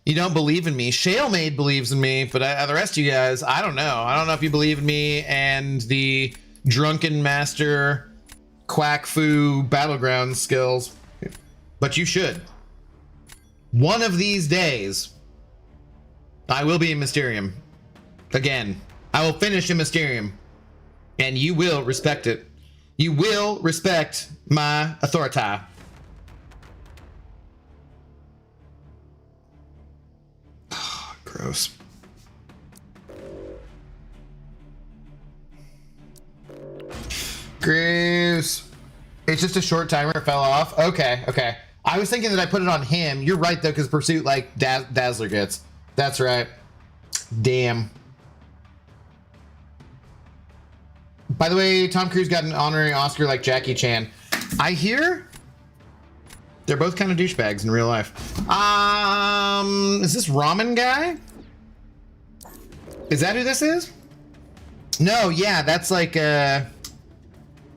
you don't believe in me. Shalemade believes in me, but the rest of you guys, I don't know. I don't know if you believe in me and the Drunken Master Quack Fu Battlegrounds skills, but you should. One of these days, I will be in Mysterium. Again, I will finish in Mysterium, and you will respect it. You will respect my authority. Gross. Gross. It's just a short timer. It fell off. Okay. I was thinking that I put it on him. You're right, though, because Pursuit, like, Dazzler gets. That's right. Damn. By the way, Tom Cruise got an honorary Oscar like Jackie Chan. I hear they're both kind of douchebags in real life. Is this Ramen Guy? Is that who this is? No, yeah, that's like,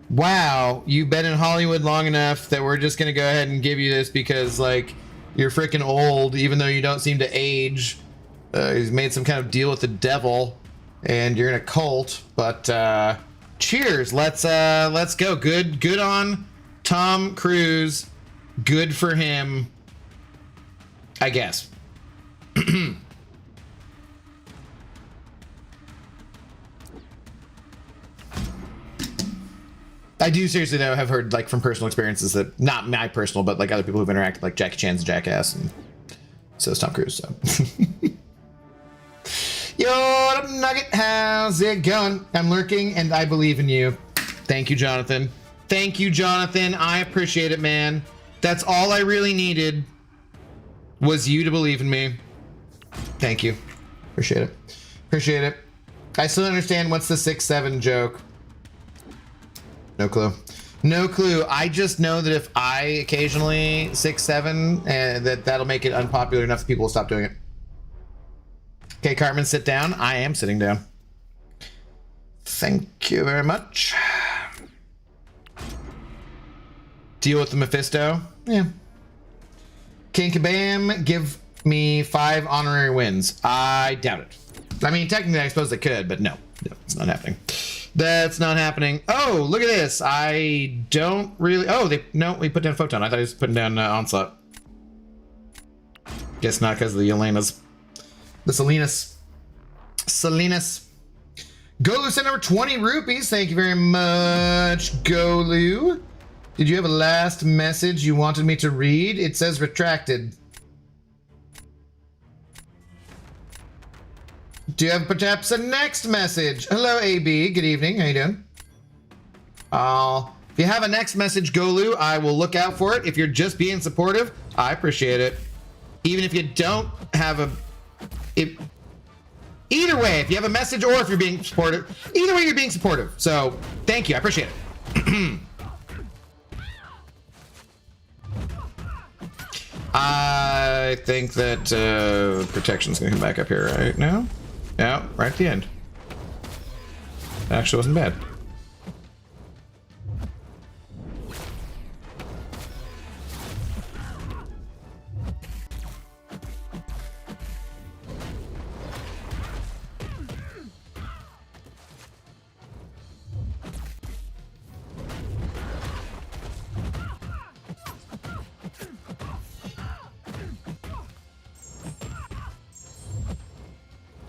wow, you've been in Hollywood long enough that we're just gonna go ahead and give you this because, like, you're freaking old, even though you don't seem to age. He's made some kind of deal with the devil, and you're in a cult, but, cheers, let's go. Good on Tom Cruise. Good for him, I guess. I do seriously though have heard, like, from personal experiences that, not my personal, but like other people who've interacted, like Jackie Chan's a jackass, and so is Tom Cruise. So, yo, Nugget, how's it going? I'm lurking, and I believe in you. Thank you, Jonathan. Thank you, Jonathan. I appreciate it, man. That's all I really needed was you to believe in me. Thank you. Appreciate it. Appreciate it. I still understand what's the 6-7 joke. No clue. No clue. I just know that if I occasionally 6-7, that'll make it unpopular enough that people will stop doing it. Okay, Cartman, sit down. I am sitting down. Thank you very much. Deal with the Mephisto? Yeah. King Kabam, give me 5 honorary wins. I doubt it. I mean, technically, I suppose they could, but no, it's not happening. That's not happening. Oh, look at this. I don't really... Oh, we put down Photon. I thought he was putting down Onslaught. Guess not because of the Elena's. The Salinas. Golu sent over 20 rupees. Thank you very much, Golu. Did you have a last message you wanted me to read? It says retracted. Do you have perhaps a next message? Hello, AB. Good evening. How you doing? If you have a next message, Golu, I will look out for it. If you're just being supportive, I appreciate it. Even if you don't have a... Either way, if you have a message or if you're being supportive, either way you're being supportive. So, thank you. I appreciate it. I think that protection's going to come back up here right now. Yeah, right at the end. Actually wasn't bad.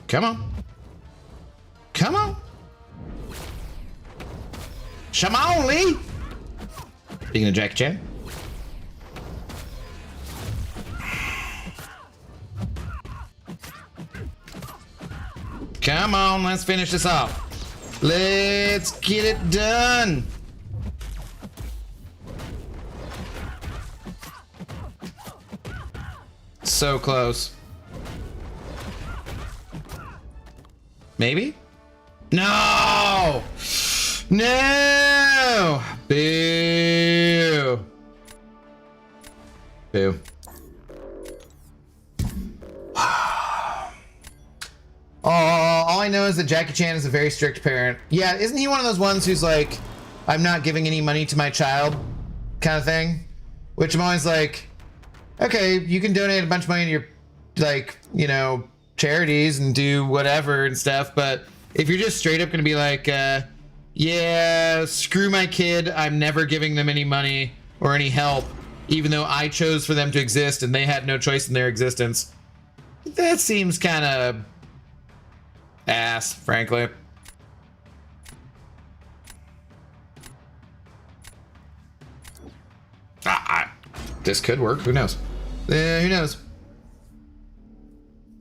Come on. Come on. Shamoli. Speaking of Jackie Chan. Come on, let's finish this off. Let's get it done. So close. Maybe? No! No! Boo! Boo. All I know is that Jackie Chan is a very strict parent. Yeah, isn't he one of those ones who's like, I'm not giving any money to my child kind of thing? Which I'm always like, okay, you can donate a bunch of money to your, like, you know, charities and do whatever and stuff, but if you're just straight up gonna be like, yeah, screw my kid, I'm never giving them any money or any help, even though I chose for them to exist and they had no choice in their existence, that seems kind of ass, frankly. This could work, who knows? Who knows?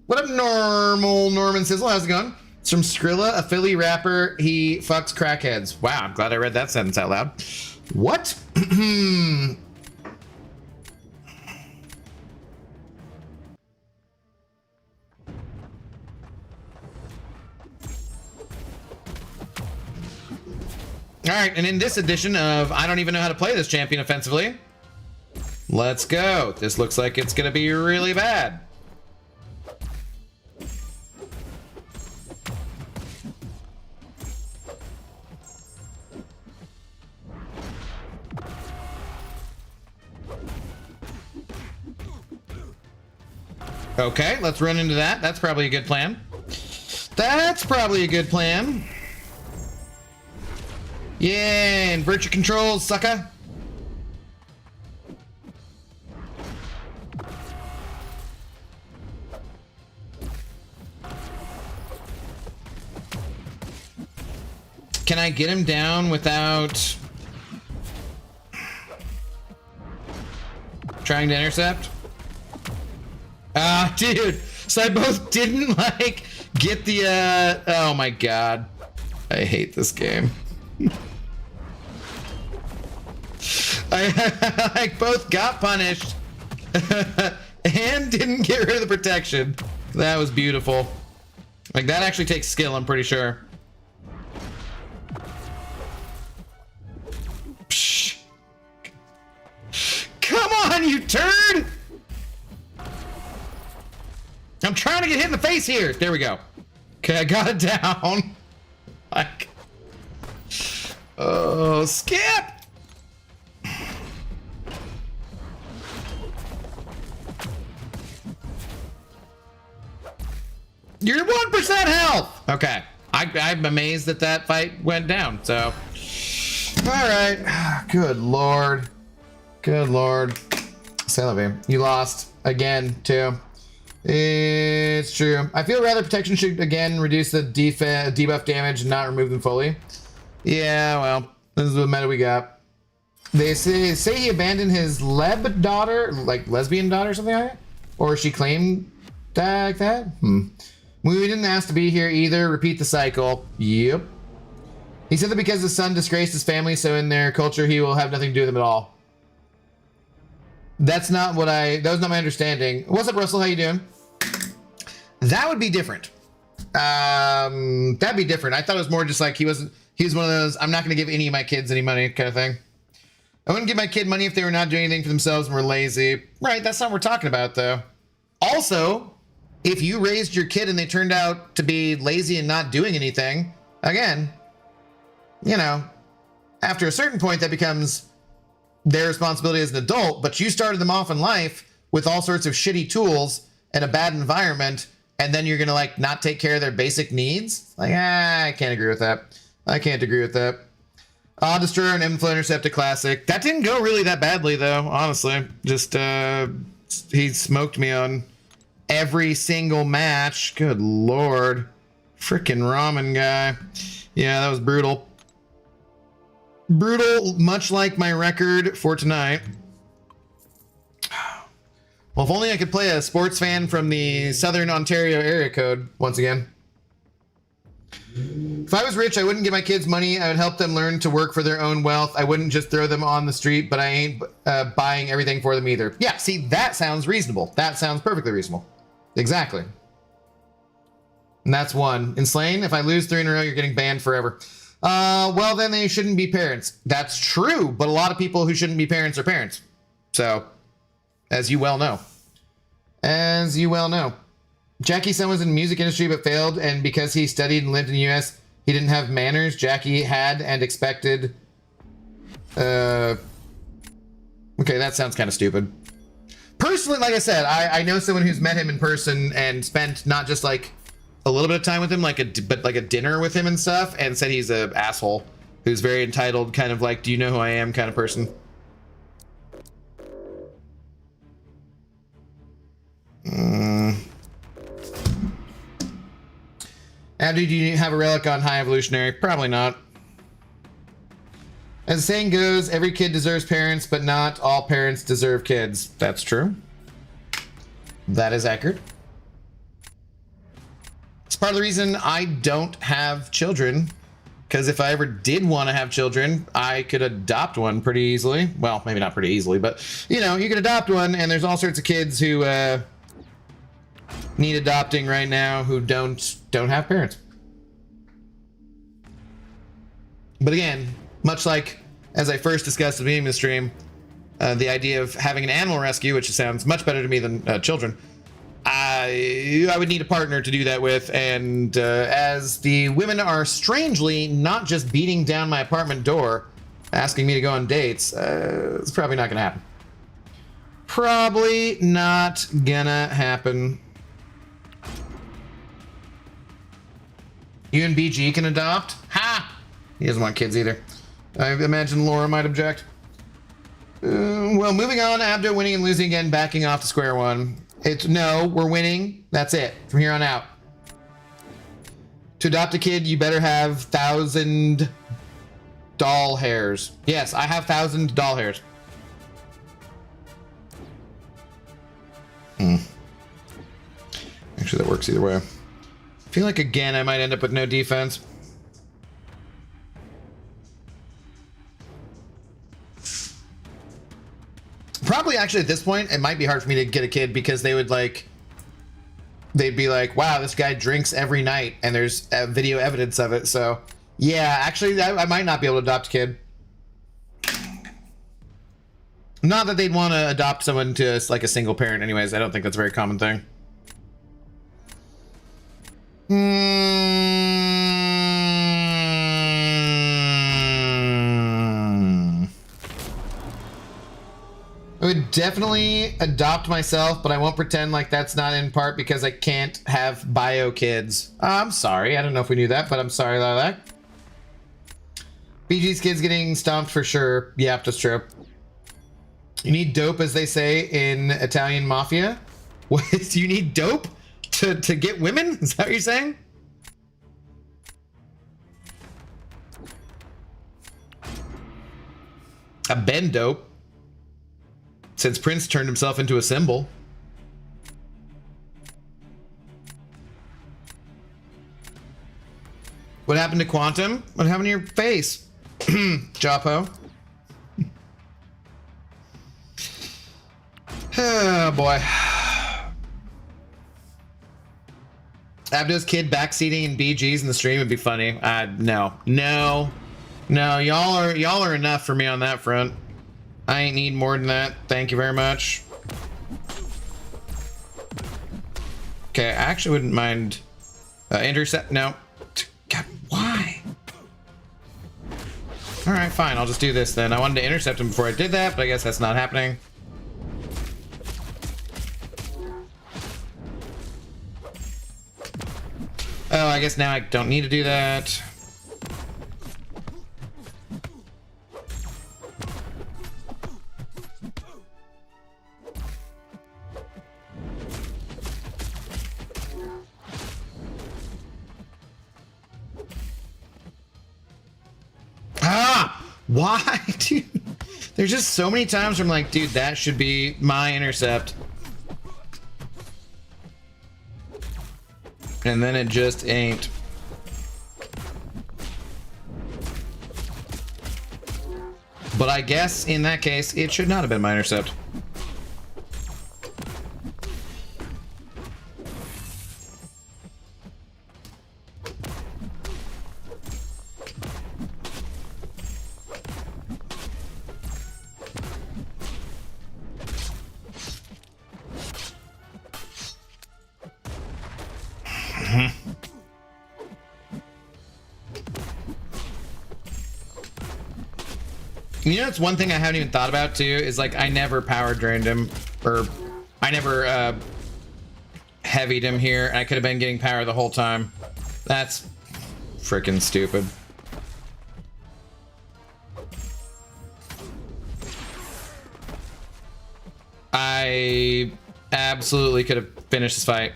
What up, Normal Norman Sizzle? How's it going? It's from Skrilla, a Philly rapper. He fucks crackheads. Wow, I'm glad I read that sentence out loud. What? All right, and in this edition of I don't even know how to play this champion offensively, let's go. This looks like it's gonna be really bad. Okay, let's run into that. That's probably a good plan. That's probably a good plan. Yeah, invert your controls, sucker. Can I get him down without trying to intercept? Ah, dude. So I both didn't like get the oh my god. I hate this game. I like both got punished and didn't get rid of the protection. That was beautiful. Like that actually takes skill, I'm pretty sure. Psh. Come on, you turd! I'm trying to get hit in the face here. There we go. Okay, I got it down. Like, oh, skip! You're 1% health. Okay, I'm amazed that that fight went down. So, all right. Good Lord. Good Lord. Celebi, you lost again, too. It's true. I feel rather protection should, again, reduce the debuff damage and not remove them fully. Yeah, well, this is the meta we got. They say he abandoned his leb daughter, like lesbian daughter or something like that? Or she claimed that, like that? We didn't ask to be here either. Repeat the cycle. Yep. He said that because his son disgraced his family, so in their culture he will have nothing to do with them at all. That was not my understanding. What's up, Russell? How you doing? That would be different. That'd be different. I thought it was more just like he was one of those, I'm not going to give any of my kids any money kind of thing. I wouldn't give my kid money if they were not doing anything for themselves and were lazy. Right, that's not what we're talking about, though. Also, if you raised your kid and they turned out to be lazy and not doing anything, again, you know, after a certain point that becomes their responsibility as an adult, but you started them off in life with all sorts of shitty tools and a bad environment, and then you're gonna like not take care of their basic needs? Like, I can't agree with that. I can't agree with that. Destroyer and Inflow Intercept a classic. That didn't go really that badly though, honestly. Just he smoked me on every single match. Good Lord. Frickin' ramen guy. Yeah, that was brutal. Brutal, much like my record for tonight. Well, if only I could play a sports fan from the Southern Ontario area code once again. If I was rich, I wouldn't give my kids money. I would help them learn to work for their own wealth. I wouldn't just throw them on the street, but I ain't buying everything for them either. Yeah, see, that sounds reasonable. That sounds perfectly reasonable. Exactly. And that's one. In Slain, if I lose 3 in a row, you're getting banned forever. Well, then they shouldn't be parents. That's true, but a lot of people who shouldn't be parents are parents. So, as you well know. As you well know. Jackie's son was in the music industry but failed, and because he studied and lived in the U.S., he didn't have manners Jackie had and expected. Okay, that sounds kind of stupid. Personally, like I said, I know someone who's met him in person and spent not just like a little bit of time with him, but like a dinner with him and stuff, and said he's a asshole who's very entitled, kind of like, do you know who I am kind of person. Abdi, do you have a relic on High Evolutionary? Probably not. As the saying goes, every kid deserves parents, but not all parents deserve kids. That's true. That is accurate. It's part of the reason I don't have children, because if I ever did want to have children, I could adopt one pretty easily. Well, maybe not pretty easily, but you know, you could adopt one, and there's all sorts of kids who need adopting right now who don't have parents. But again, much like as I first discussed at the beginning of the stream, the idea of having an animal rescue, which sounds much better to me than children, I would need a partner to do that with, and as the women are strangely not just beating down my apartment door asking me to go on dates, it's probably not gonna happen. Probably not gonna happen. You and BG can adopt? Ha! He doesn't want kids either. I imagine Laura might object. Well, moving on, Abdo winning and losing again, backing off to square one. No, we're winning. That's it. From here on out. To adopt a kid, you better have 1,000 doll hairs. Yes, I have 1,000 doll hairs. Actually, that works either way. I feel like, again, I might end up with no defense. Probably, actually, at this point, it might be hard for me to get a kid because they would, like... They'd be like, wow, this guy drinks every night, and there's video evidence of it, so... Yeah, actually, I might not be able to adopt a kid. Not that they'd want to adopt someone to, like, a single parent anyways. I don't think that's a very common thing. I would definitely adopt myself, but I won't pretend like that's not in part because I can't have bio kids. I'm sorry. I don't know if we knew that, but I'm sorry about that. BG's kids getting stomped for sure. Yeah, that's true. You need dope, as they say in Italian mafia. What? You need dope to get women? Is that what you're saying? I've been dope since Prince turned himself into a symbol. What happened to Quantum? What happened to your face? Japo. Oh boy. Abdo's kid backseating in BGs in the stream would be funny. No. Y'all are enough for me on that front. I ain't need more than that. Thank you very much. Okay, I actually wouldn't mind intercept. No. God, why? All right, fine. I'll just do this then. I wanted to intercept him before I did that, but I guess that's not happening. Oh, I guess now I don't need to do that. Why, dude? There's just so many times where I'm like, dude, that should be my intercept. And then it just ain't. But I guess in that case, it should not have been my intercept. You know, it's one thing I haven't even thought about too, is like I never power drained him, or I never heavied him here, and I could have been getting power the whole time. That's freaking stupid. I absolutely could have finished this fight.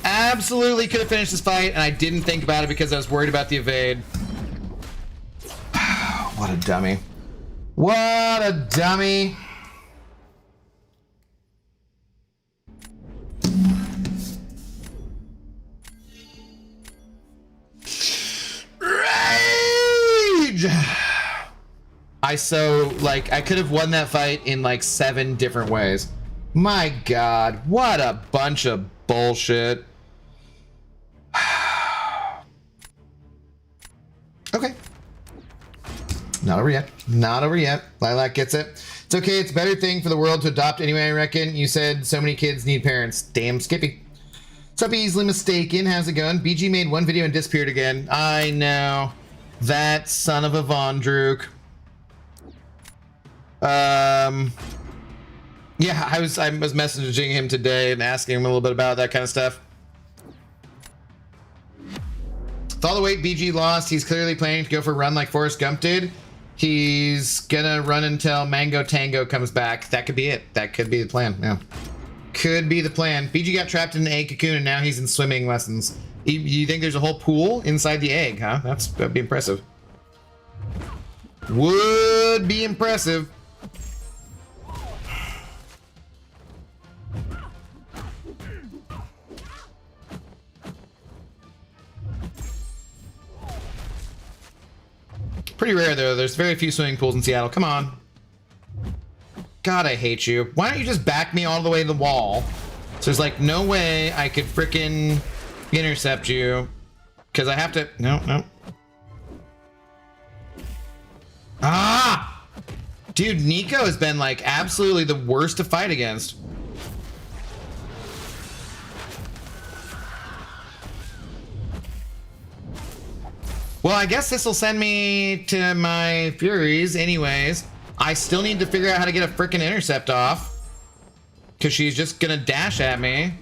Absolutely could have finished this fight, and I didn't think about it because I was worried about the evade. What a dummy. What a dummy. Rage! I could have won that fight in like 7 different ways. My God, what a bunch of bullshit. Okay. Not over yet. Not over yet. Lilac gets it. It's okay. It's a better thing for the world to adopt anyway, I reckon. You said so many kids need parents. Damn Skippy. What's up, Easily Mistaken? How's it going? BG made one video and disappeared again. I know. That son of a Vondruk. Yeah, I was messaging him today and asking him a little bit about that kind of stuff. With all the weight BG lost, he's clearly planning to go for a run like Forrest Gump did. He's gonna run until Mango Tango comes back. That could be it. That could be the plan. Yeah. Could be the plan. BG got trapped in an egg cocoon and now he's in swimming lessons. You think there's a whole pool inside the egg, huh? That'd be impressive. Would be impressive. Pretty rare though. There's very few swimming pools in Seattle. Come on. God, I hate you. Why don't you just back me all the way to the wall? So there's like no way I could frickin' intercept you. Because I have to... No. Ah! Dude, Nico has been like absolutely the worst to fight against. Well, I guess this will send me to my Furies anyways. I still need to figure out how to get a freaking intercept off. Because she's just gonna dash at me.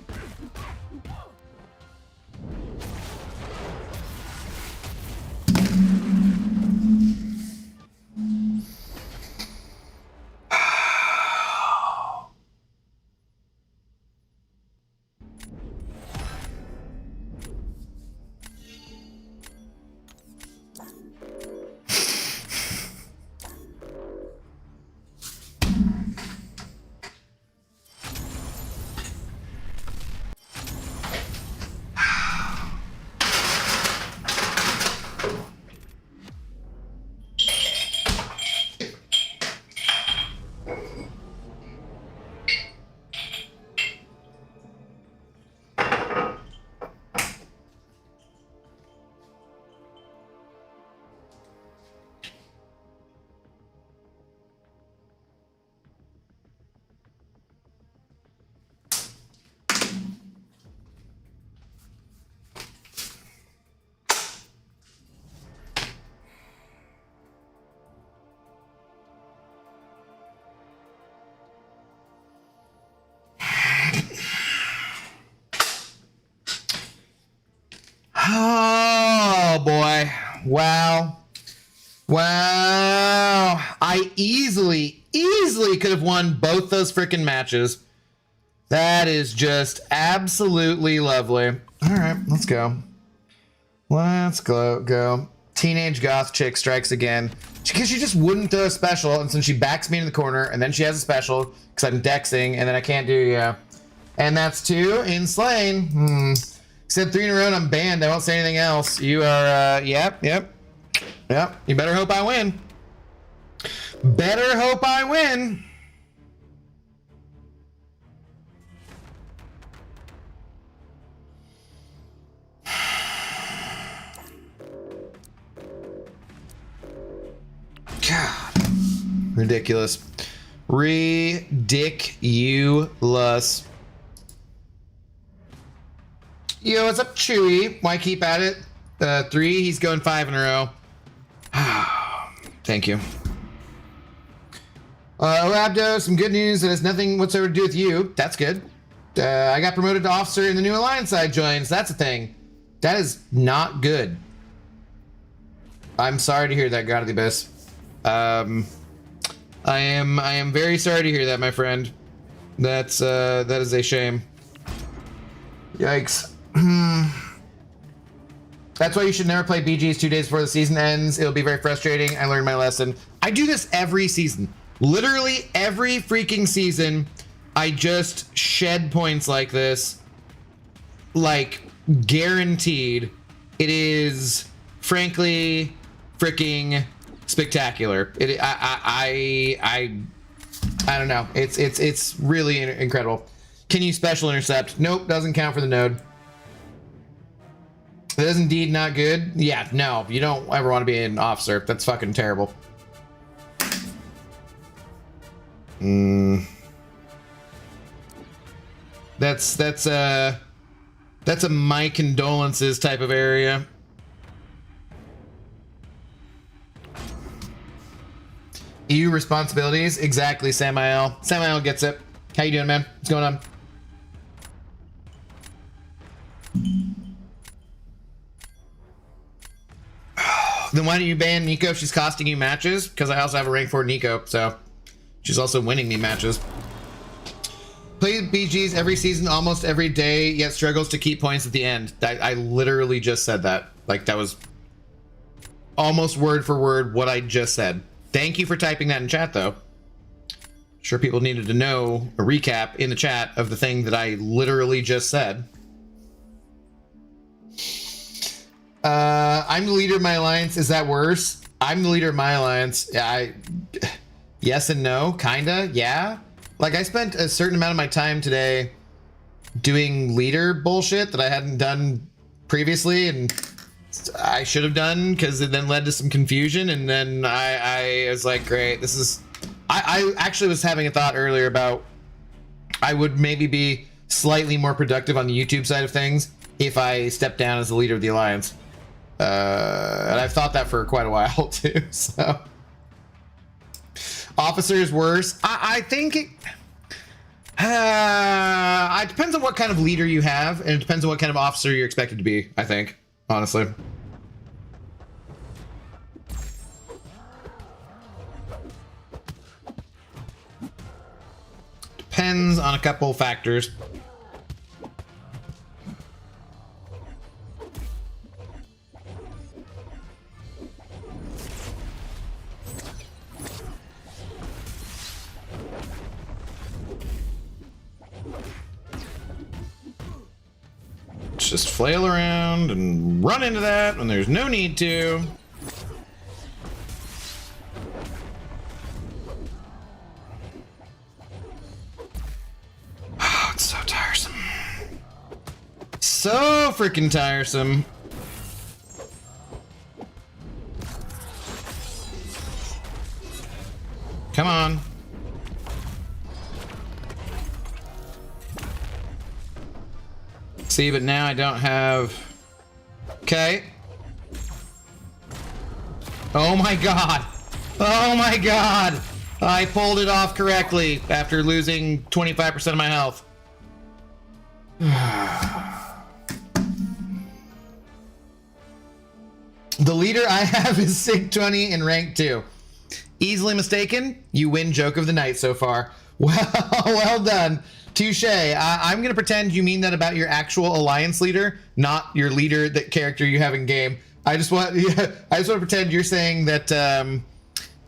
Oh boy. Wow. Wow. I easily could have won both those freaking matches. That is just absolutely lovely. All right, let's go. Let's go. Teenage goth chick strikes again. Because she just wouldn't throw a special, and since she backs me into the corner, and then she has a special, because I'm dexing, and then I can't do, yeah. And that's 2 in Slain. Said 3 in a row and I'm banned. I won't say anything else. You are, yep. You better hope I win. Better hope I win. God. Ridiculous. Ridiculous. Yo, what's up, Chewy? Why keep at it? 3, he's going 5 in a row. Thank you. Labdo, some good news that has nothing whatsoever to do with you. That's good. I got promoted to officer in the new alliance I joined, so that's a thing. That is not good. I'm sorry to hear that, God of the Abyss. I am very sorry to hear that, my friend. That is a shame. Yikes. That's why you should never play BGs 2 days before the season ends. It'll be very frustrating. I learned my lesson. I do this every season. Literally every freaking season, I just shed points like this. Like, guaranteed. It is, frankly, freaking spectacular. I don't know. It's really incredible. Can you special intercept? Nope, doesn't count for the node. That is indeed not good. Yeah, no, you don't ever want to be an officer. That's fucking terrible. That's a my condolences type of area. EU responsibilities, exactly, Samael. Samael gets it. How you doing, man? What's going on? Then why don't you ban Nico if she's costing you matches? Because I also have a rank 4 Nico, so she's also winning me matches. Play BGs every season, almost every day, yet struggles to keep points at the end. I literally just said that. Like, that was almost word for word what I just said. Thank you for typing that in chat, though. Sure people needed to know a recap in the chat of the thing that I literally just said. I'm the leader of my alliance. Is that worse? I'm the leader of my alliance. Yes and no, kinda, yeah. Like, I spent a certain amount of my time today doing leader bullshit that I hadn't done previously, and I should have done, because it then led to some confusion, and then I was like, great, this is... I actually was having a thought earlier about I would maybe be slightly more productive on the YouTube side of things if I stepped down as the leader of the alliance. And I've thought that for quite a while too, so. Officer is worse. I think it depends on what kind of leader you have, and it depends on what kind of officer you're expected to be, I think, honestly. Depends on a couple factors. Just flail around and run into that when there's no need to. Oh, it's so tiresome. So freaking tiresome. Come on. See, but now I don't have... Okay. Oh my god. Oh my god. I pulled it off correctly after losing 25% of my health. The leader I have is Sig 20 in rank 2. Easily mistaken. You win joke of the night so far. Well done. Touche. I'm going to pretend you mean that about your actual alliance leader, not your leader, that character you have in game. I just want to pretend you're saying that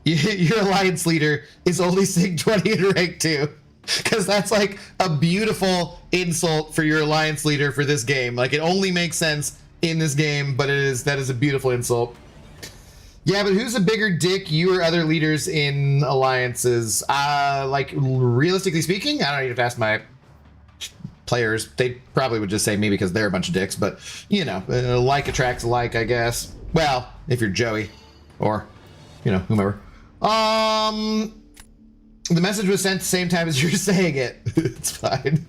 your alliance leader is only Sig 20 in rank 2. Because that's like a beautiful insult for your alliance leader for this game. Like, it only makes sense in this game, but that is a beautiful insult. Yeah, but who's a bigger dick, you or other leaders in alliances? Like, realistically speaking, I don't even have to ask my players. They probably would just say me because they're a bunch of dicks, but, you know, like attracts like, I guess. Well, if you're Joey, or, you know, whomever. The message was sent the same time as you're saying it. It's fine.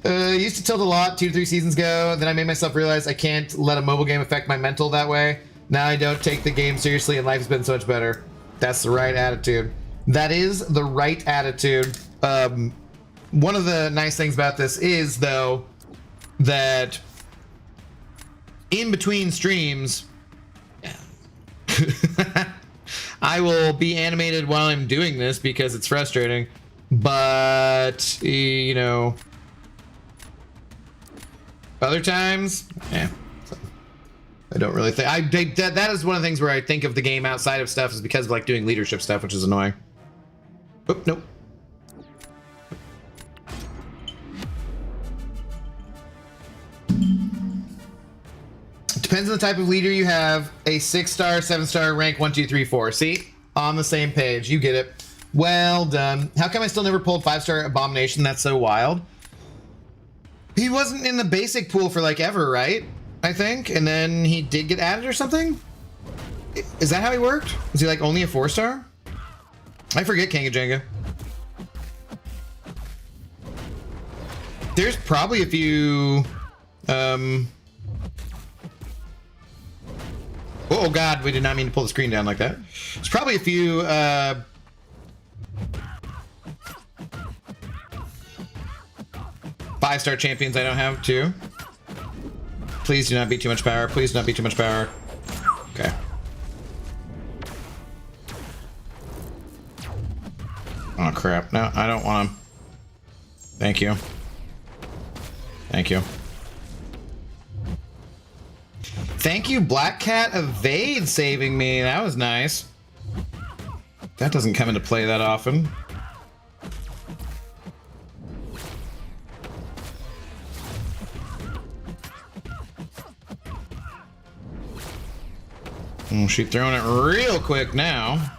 Used to tilt a lot 2 to 3 seasons ago, then I made myself realize I can't let a mobile game affect my mental that way. Now I don't take the game seriously and life has been so much better. That's the right attitude. That is the right attitude. One of the nice things about this is, though, that in between streams, I will be animated while I'm doing this because it's frustrating. But, you know, other times, yeah. I don't really think that is one of the things where I think of the game outside of stuff is because of like doing leadership stuff, which is annoying. Oop, nope. Depends on the type of leader you have. A 6-star, 7-star, rank 1, 2, 3, 4. See? On the same page. You get it. Well done. How come I still never pulled 5-star Abomination? That's so wild. He wasn't in the basic pool for like ever, right? I think, and then he did get added or something? Is that how he worked? Was he like only a 4-star? I forget Kanga Jenga. There's probably a few, oh god, we did not mean to pull the screen down like that. There's probably a few, 5-star champions I don't have too. Please do not be too much power. Please do not be too much power. Okay. Oh crap. No, I don't want him. Thank you. Thank you. Thank you, Black Cat Evade, saving me. That was nice. That doesn't come into play that often. She's throwing it real quick now.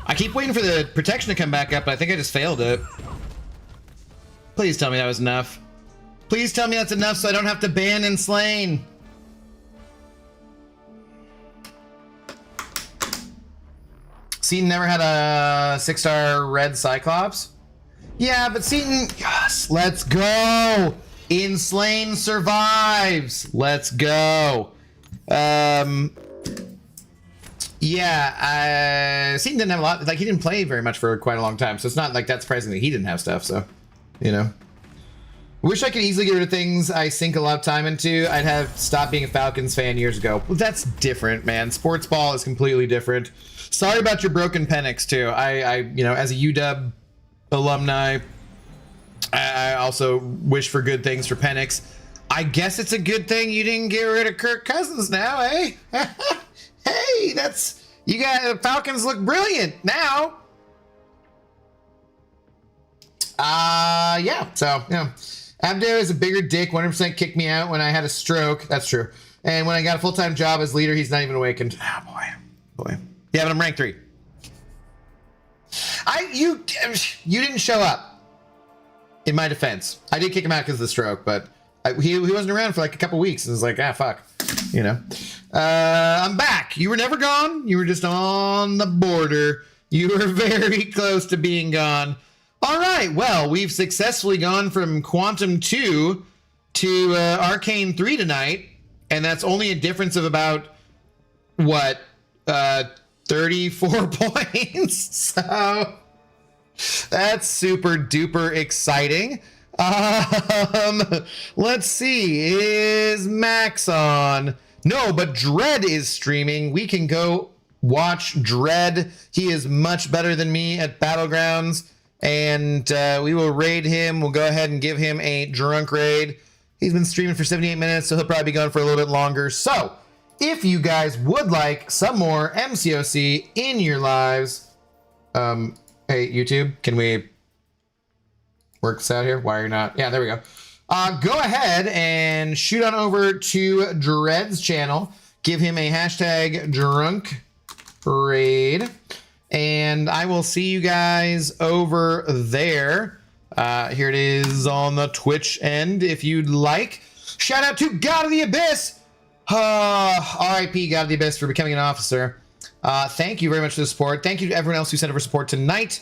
I keep waiting for the protection to come back up, but I think I just failed it. Please tell me that was enough. Please tell me that's enough so I don't have to ban and slain. Seaton never had a 6-star red Cyclops? Yeah, but Seaton... Yes, let's go! Inslain survives! Let's go! Yeah, Seaton didn't have a lot. Like, he didn't play very much for quite a long time, so it's not like that surprising that he didn't have stuff. So, you know, wish I could easily get rid of things I sink a lot of time into. I'd have stopped being a Falcons fan years ago. Well, that's different, man. Sports ball is completely different. Sorry about your broken Penix too. I you know, as a UW alumni, I also wish for good things for Penix. I guess it's a good thing you didn't get rid of Kirk Cousins now, eh? Hey, that's, you got, the Falcons look brilliant now. Yeah, so, you know, Abdo is a bigger dick, 100% kicked me out when I had a stroke. That's true. And when I got a full-time job as leader, he's not even awakened. Oh, boy. Yeah, but I'm rank 3. You didn't show up, in my defense. I did kick him out because of the stroke, but he wasn't around for like a couple weeks, and was like, fuck. You know, I'm back. You were never gone. You were just on the border. You were very close to being gone. All right. Well, we've successfully gone from Quantum 2 to Arcane 3 tonight. And that's only a difference of about, what, 34 points. So that's super duper exciting. Let's see. Is Max on? No, but Dread is streaming. We can go watch Dread. He is much better than me at Battlegrounds, and we will raid him. We'll go ahead and give him a drunk raid. He's been streaming for 78 minutes, so he'll probably be going for a little bit longer. So, if you guys would like some more MCOC in your lives, hey, YouTube, can we work this out here? Why are you not? Yeah, there we go. Go ahead and shoot on over to Dread's channel. Give him a hashtag drunk raid. And I will see you guys over there. Here it is on the Twitch end if you'd like. Shout out to God of the Abyss. RIP God of the Abyss for becoming an officer. Thank you very much for the support. Thank you to everyone else who sent over support tonight.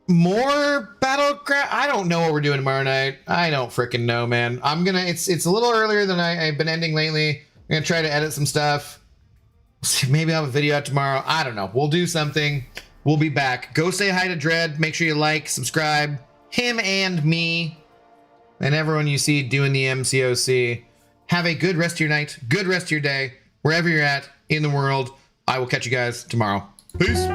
More Battleground. I don't know what we're doing tomorrow night. I don't freaking know, man. It's a little earlier than I've been ending lately. I'm gonna try to edit some stuff. Maybe I'll have a video out tomorrow. I don't know. We'll do something. We'll be back. Go say hi to Dread. Make sure you like, subscribe. Him and me. And everyone you see doing the MCOC. Have a good rest of your night. Good rest of your day. Wherever you're at in the world. I will catch you guys tomorrow. Peace.